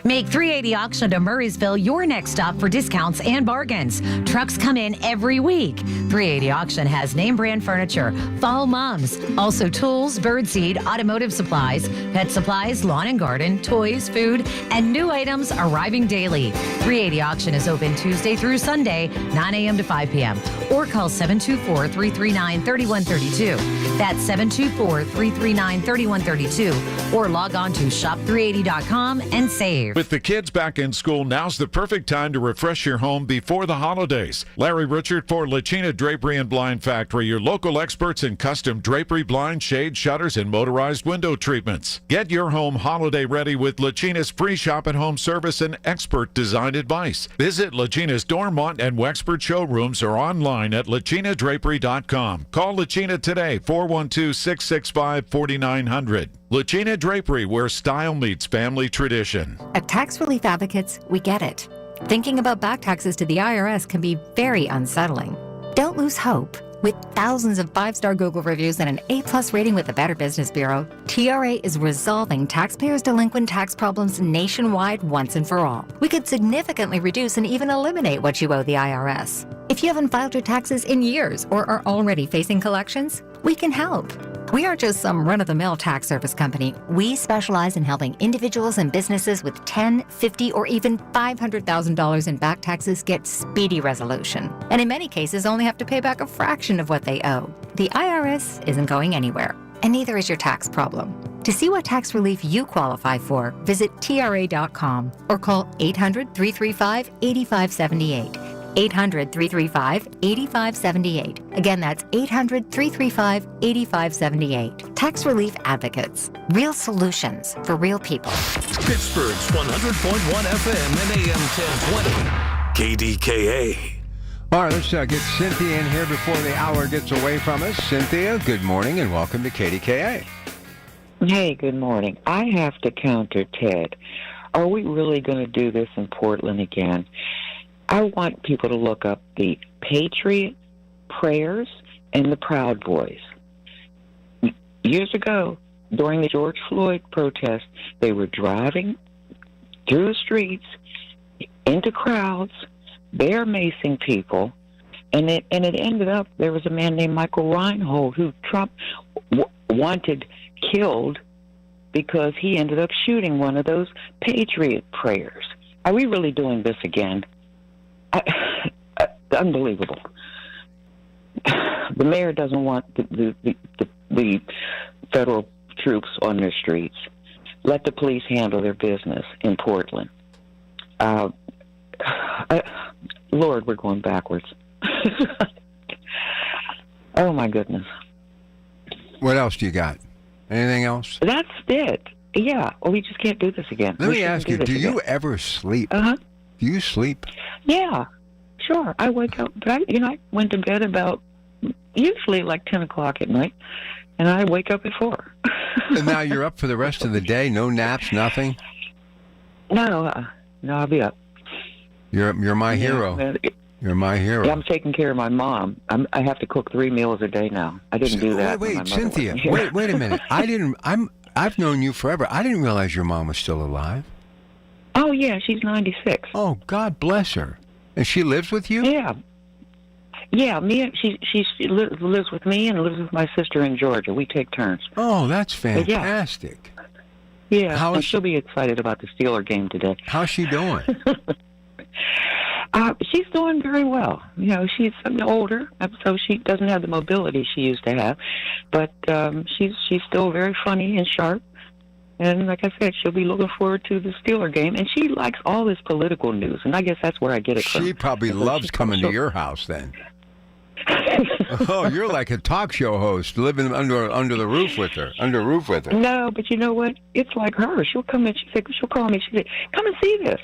Make 380 Auction to Murraysville your next stop for discounts and bargains. Trucks come in every week. 380 Auction has name brand furniture, fall mums, also tools, birdseed, automotive supplies, pet supplies, lawn and garden, toys, food, and new items arriving daily. 380 Auction is open Tuesday through Sunday, 9 a.m. to 5 p.m. or call 724-339-3132. That's 724-339-3132 or log on to shop380.com and save. With the kids back in school, now's the perfect time to refresh your home before the holidays. Larry Richard for Lachina Drapery and Blind Factory, your local experts in custom drapery, blind, shade, shutters, and motorized window treatments. Get your home holiday ready with Lachina's free shop-at-home service and expert design advice. Visit Lachina's Dormont and Wexford showrooms or online at lachinadrapery.com. Call Lachina today, 412-665-4900. Lachina Drapery, where style meets family tradition. At Tax Relief Advocates, we get it. Thinking about back taxes to the IRS can be very unsettling. Don't lose hope. With thousands of 5-star Google reviews and an A+ rating with the Better Business Bureau, TRA is resolving taxpayers' delinquent tax problems nationwide once and for all. We could significantly reduce and even eliminate what you owe the IRS. If you haven't filed your taxes in years or are already facing collections, we can help. We aren't just some run-of-the-mill tax service company. We specialize in helping individuals and businesses with $10, $50, or even $500,000 in back taxes get speedy resolution. And in many cases, only have to pay back a fraction of what they owe. The IRS isn't going anywhere, and neither is your tax problem. To see what tax relief you qualify for, visit TRA.com or call 800-335-8578. 800-335-8578. Again, that's 800-335-8578. Tax Relief Advocates. Real solutions for real people. Pittsburgh's 100.1 FM and AM 1020. KDKA. All right, let's get Cynthia in here before the hour gets away from us. Cynthia, good morning and welcome to KDKA. Hey, good morning. I have to counter Ted. Are we really going to do this in Portland again? I want people to look up the Patriot Prayers and the Proud Boys. Years ago, during the George Floyd protest, they were driving through the streets into crowds, bear macing people, and it ended up there was a man named Michael Reinhold who Trump wanted killed because he ended up shooting one of those Patriot Prayers. Are we really doing this again? Unbelievable. The mayor doesn't want the federal troops on their streets. Let the police handle their business in Portland. Lord, we're going backwards. Oh, my goodness. What else do you got? Anything else? That's it. Yeah. Well, we just can't do this again. Let me ask you, do you ever sleep? Uh-huh. Do you sleep? Yeah, sure. I wake up, but I went to bed about usually like 10 o'clock at night, and I wake up at 4. And now you're up for the rest of the day? No naps, nothing? No, I'll be up. You're my hero. You're my hero. Yeah, I'm taking care of my mom. I have to cook 3 meals a day now. I didn't do that. Wait, Cynthia. Wait a minute. I've known you forever. I didn't realize your mom was still alive. Oh yeah, she's 96. Oh, God bless her. And she lives with you? Yeah. Yeah, she lives with me and lives with my sister in Georgia. We take turns. Oh, that's fantastic. Yeah, she'll be excited about the Steeler game today. How's she doing? She's doing very well. She's older, so she doesn't have the mobility she used to have. But she's still very funny and sharp. And like I said, she'll be looking forward to the Steeler game. And she likes all this political news. And I guess that's where I get it from. She probably loves coming to your house then. Oh, you're like a talk show host living under the roof with her. No, but you know what? It's like her. She'll come in. She'll call me. She said, "Come and see this."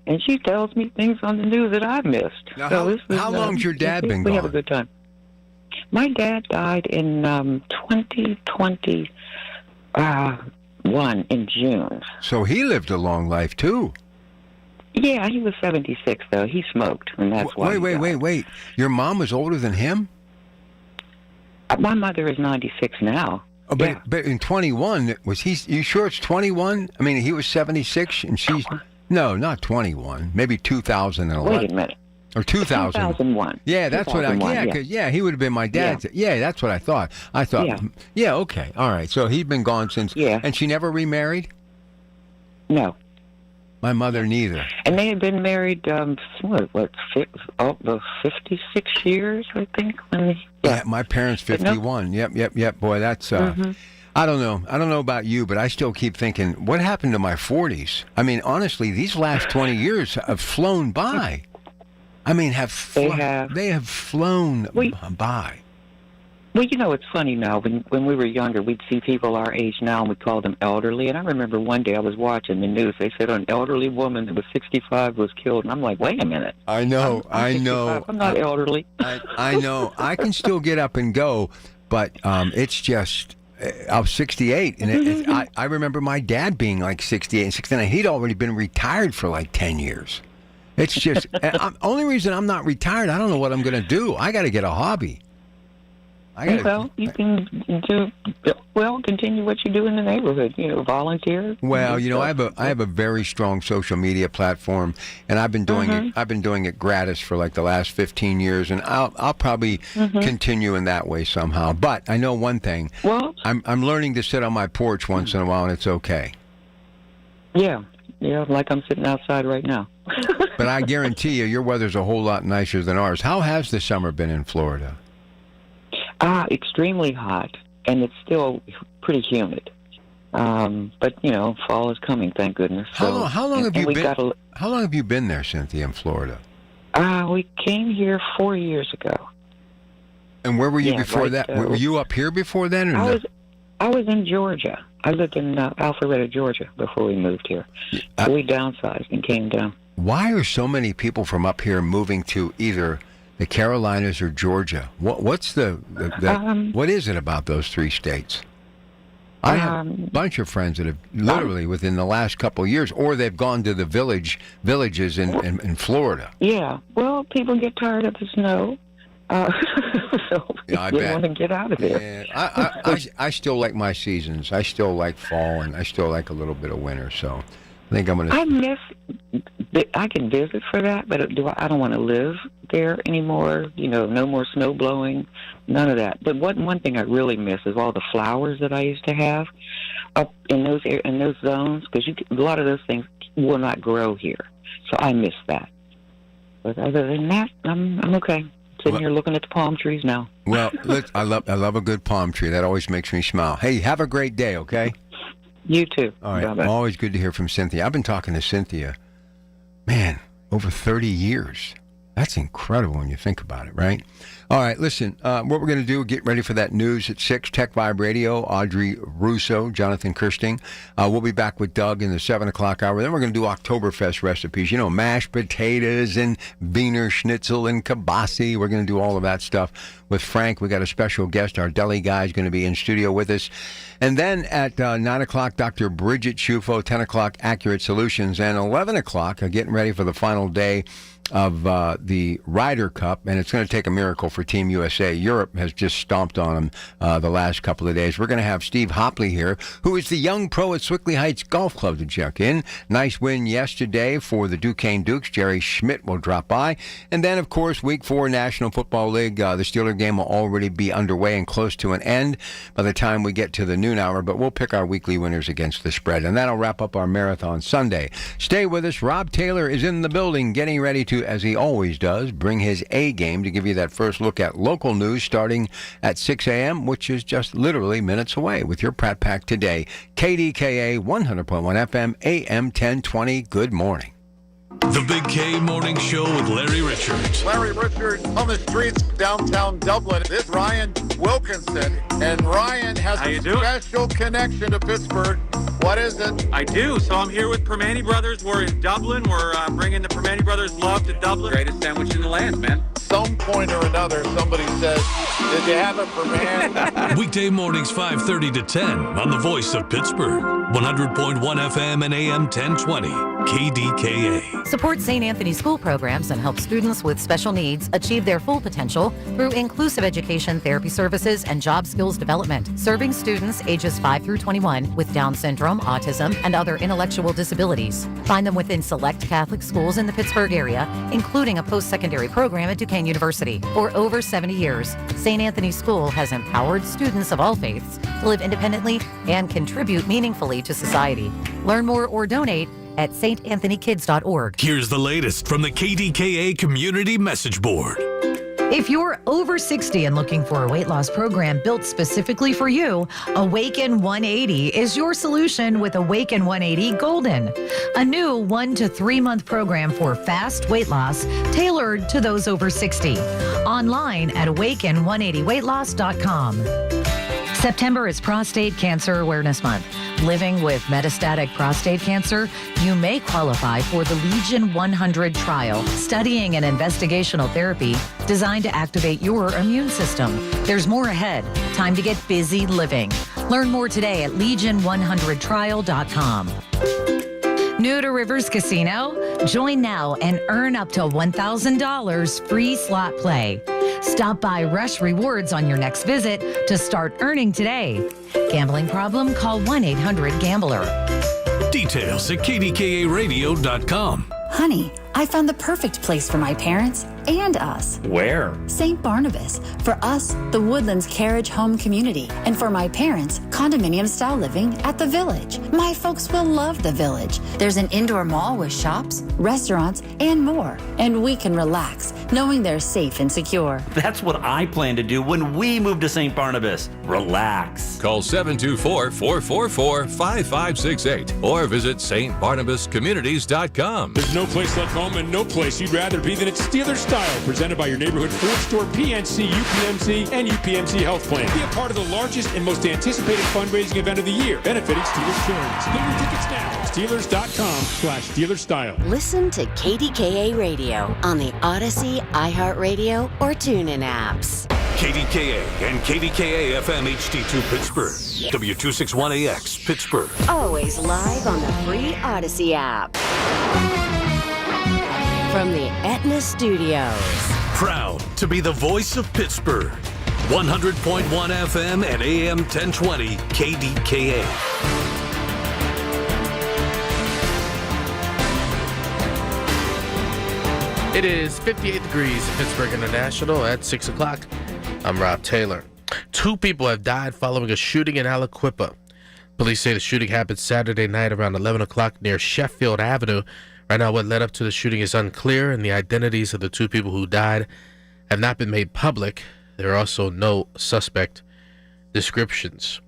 And she tells me things on the news that I've missed. Now, how long's your dad been gone? We have a good time. My dad died in 2021 in June. So he lived a long life too. Yeah, he was 76 though. He smoked, and that's why. Wait. Your mom was older than him? My mother is 96 now. Oh, but in 21, was he? You sure it's 21? I mean, he was 76, and she's. No, not 21. Maybe 2011. Wait a minute. Or 2000. 2001. Yeah, that's 2001, what he would have been my dad. Yeah, that's what I thought. Yeah, okay. All right. So he'd been gone since. Yeah. And she never remarried? No. My mother neither. And they had been married, 56 years, I think. Yeah, my parents 51. No. Yep. Boy, that's. I don't know. I don't know about you, but I still keep thinking, what happened to my 40s? I mean, honestly, these last 20 years have flown by. I mean, they have flown by. Well, it's funny now. When we were younger, we'd see people our age now, and we called them elderly. And I remember one day I was watching the news. They said an elderly woman that was 65 was killed. And I'm like, wait a minute. I know. I'm not elderly. I know. I can still get up and go, but it's just... I was 68, and I remember my dad being like 68 and 69. He'd already been retired for like 10 years. It's just, only reason I'm not retired, I don't know what I'm going to do. I got to get a hobby. You can continue what you do in the neighborhood. Volunteer. Well, I have a very strong social media platform, and I've been doing it. I've been doing it gratis for like the last 15 years, and I'll probably continue in that way somehow. But I know one thing. Well, I'm learning to sit on my porch once in a while, and it's okay. Yeah, like I'm sitting outside right now. But I guarantee you, your weather's a whole lot nicer than ours. How has the summer been in Florida? Extremely hot, and it's still pretty humid. But fall is coming, thank goodness. So, how long have you been? How long have you been there, Cynthia, in Florida? We came here 4 years ago. And where were you before that? Were you up here before then? Or I was in Georgia. I lived in Alpharetta, Georgia, before we moved here. So we downsized and came down. Why are so many people from up here moving to either the Carolinas or Georgia? What's what is it about those three states? I have a bunch of friends that have literally within the last couple of years, or they've gone to the villages in Florida. Yeah, well, people get tired of the snow. So I bet. Want to get out of there. Yeah, I still like my seasons. I still like fall, and I still like a little bit of winter. So I think I'm going to... I can visit for that, but I don't want to live there anymore. No more snow blowing, none of that. But one thing I really miss is all the flowers that I used to have up in those zones, because a lot of those things will not grow here. So I miss that. But other than that, I'm okay. Sitting here looking at the palm trees now. Well, I love a good palm tree. That always makes me smile. Hey, have a great day, okay? You too. All right. Bye-bye. Always good to hear from Cynthia. I've been talking to Cynthia, man, over 30 years. That's incredible when you think about it, right? All right, listen, what we're going to do, get ready for that news at 6, Tech Vibe Radio, Audrey Russo, Jonathan Kirsting. We'll be back with Doug in the 7 o'clock hour. Then we're going to do Oktoberfest recipes, mashed potatoes and Wiener Schnitzel and kibasi. We're going to do all of that stuff with Frank. We got a special guest. Our deli guy is going to be in studio with us. And then at 9 o'clock, Dr. Bridget Schufo, 10 o'clock, Accurate Solutions, and 11 o'clock, getting ready for the final day of the Ryder Cup, and it's going to take a miracle for Team USA. Europe has just stomped on them the last couple of days. We're going to have Steve Hopley here, who is the young pro at Swickley Heights Golf Club, to check in. Nice win yesterday for the Duquesne Dukes. Jerry Schmidt will drop by. And then, of course, Week 4 National Football League. The Steeler game will already be underway and close to an end by the time we get to the noon hour, but we'll pick our weekly winners against the spread. And that'll wrap up our Marathon Sunday. Stay with us. Rob Taylor is in the building, getting ready to, as he always does, bring his A game to give you that first look at local news starting at 6 a.m., which is just literally minutes away with your Pratt Pack today. KDKA 100.1 FM, AM 1020. Good morning. The Big K Morning Show with Larry Richards. Larry Richards on the streets of downtown Dublin. This is Ryan Wilkinson, and Ryan has a special connection to Pittsburgh. What is it? I do. So I'm here with Permane Brothers. We're in Dublin. We're bringing the Permane Brothers love to Dublin. Greatest sandwich in the land, man. Some point or another, somebody says, did you have it, Permane? Weekday mornings 5:30 to 10 on the Voice of Pittsburgh. 100.1 FM and AM 1020. KDKA. Support St. Anthony School programs and help students with special needs achieve their full potential through inclusive education, therapy services, and job skills development. Serving students ages 5 through 21 with Down syndrome, autism, and other intellectual disabilities. Find them within select Catholic schools in the Pittsburgh area, including a post-secondary program at Duquesne University. For over 70 years, St. Anthony School has empowered students of all faiths to live independently and contribute meaningfully to society. Learn more or donate at stanthonykids.org. Here's the latest from the KDKA Community Message Board. If you're over 60 and looking for a weight loss program built specifically for you, Awaken 180 is your solution with Awaken 180 Golden, a new 1 to 3 month program for fast weight loss tailored to those over 60. Online at awaken180weightloss.com. September is Prostate Cancer Awareness Month. Living with metastatic prostate cancer, you may qualify for the Legion 100 trial, studying an investigational therapy designed to activate your immune system. There's more ahead. Time to get busy living. Learn more today at legion100trial.com. New to Rivers Casino? Join now and earn up to $1,000 free slot play. Stop by Rush Rewards on your next visit to start earning today. Gambling problem? Call 1-800-GAMBLER. Details at KDKA-radio.com. Honey, I found the perfect place for my parents and us. Where? St. Barnabas. For us, the Woodlands Carriage Home Community. And for my parents, condominium-style living at the Village. My folks will love the Village. There's an indoor mall with shops, restaurants, and more. And we can relax, knowing they're safe and secure. That's what I plan to do when we move to St. Barnabas. Relax. Call 724-444-5568 or visit stbarnabascommunities.com. There's no place like home and no place you'd rather be than at Steelers Style, presented by your neighborhood Ford store, PNC, UPMC, and UPMC Health Plan. Be a part of the largest and most anticipated fundraising event of the year, benefiting Steelers charities. Get your tickets now at Steelers.com/SteelersStyle. Listen to KDKA Radio on the Odyssey, iHeartRadio, or TuneIn apps. KDKA and KDKA-FM HD2 Pittsburgh. W261AX Pittsburgh. Always live on the free Odyssey app. From the Aetna Studios. Proud to be the voice of Pittsburgh. 100.1 FM and AM 1020 KDKA. It is 58 degrees in Pittsburgh International at 6 o'clock. I'm Rob Taylor. 2 people have died following a shooting in Aliquippa. Police say the shooting happened Saturday night around 11 o'clock near Sheffield Avenue. Right now, what led up to the shooting is unclear, and the identities of the 2 people who died have not been made public. There are also no suspect descriptions.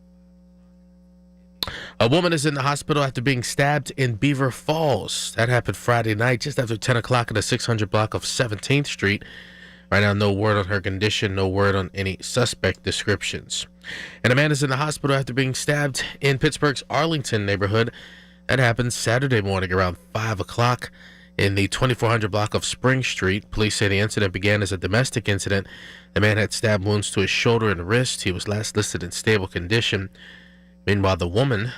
A woman is in the hospital after being stabbed in Beaver Falls. That happened Friday night, just after 10 o'clock at the 600 block of 17th Street. Right now, no word on her condition, no word on any suspect descriptions. And a man is in the hospital after being stabbed in Pittsburgh's Arlington neighborhood. That happened Saturday morning around 5 o'clock in the 2400 block of Spring Street. Police say the incident began as a domestic incident. The man had stab wounds to his shoulder and wrist. He was last listed in stable condition. Meanwhile, the woman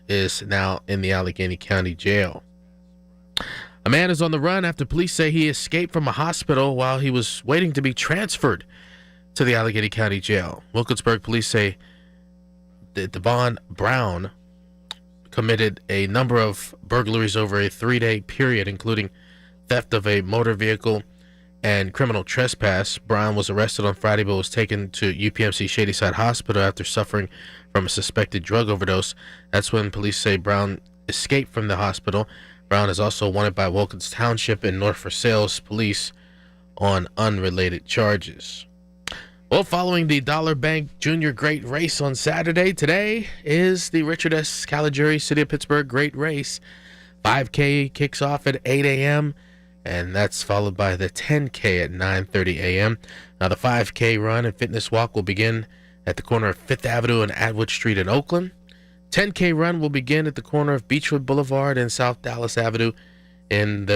is now in the Allegheny County Jail. A man is on the run after police say he escaped from a hospital while he was waiting to be transferred to the Allegheny County Jail. Wilkinsburg police say that Devon Brown committed a number of burglaries over a 3-day period, including theft of a motor vehicle and criminal trespass. Brown was arrested on Friday but was taken to UPMC Shadyside Hospital after suffering from a suspected drug overdose. That's when police say Brown escaped from the hospital. Brown is also wanted by Wilkins Township and North Versailles police on unrelated charges. Well, following the Dollar Bank Junior Great Race on Saturday, today is the Richard S. Caligiuri City of Pittsburgh Great Race. 5K kicks off at 8 a.m., and that's followed by the 10K at 9:30 a.m. Now, the 5K run and fitness walk will begin at the corner of 5th Avenue and Atwood Street in Oakland. 10K run will begin at the corner of Beechwood Boulevard and South Dallas Avenue in the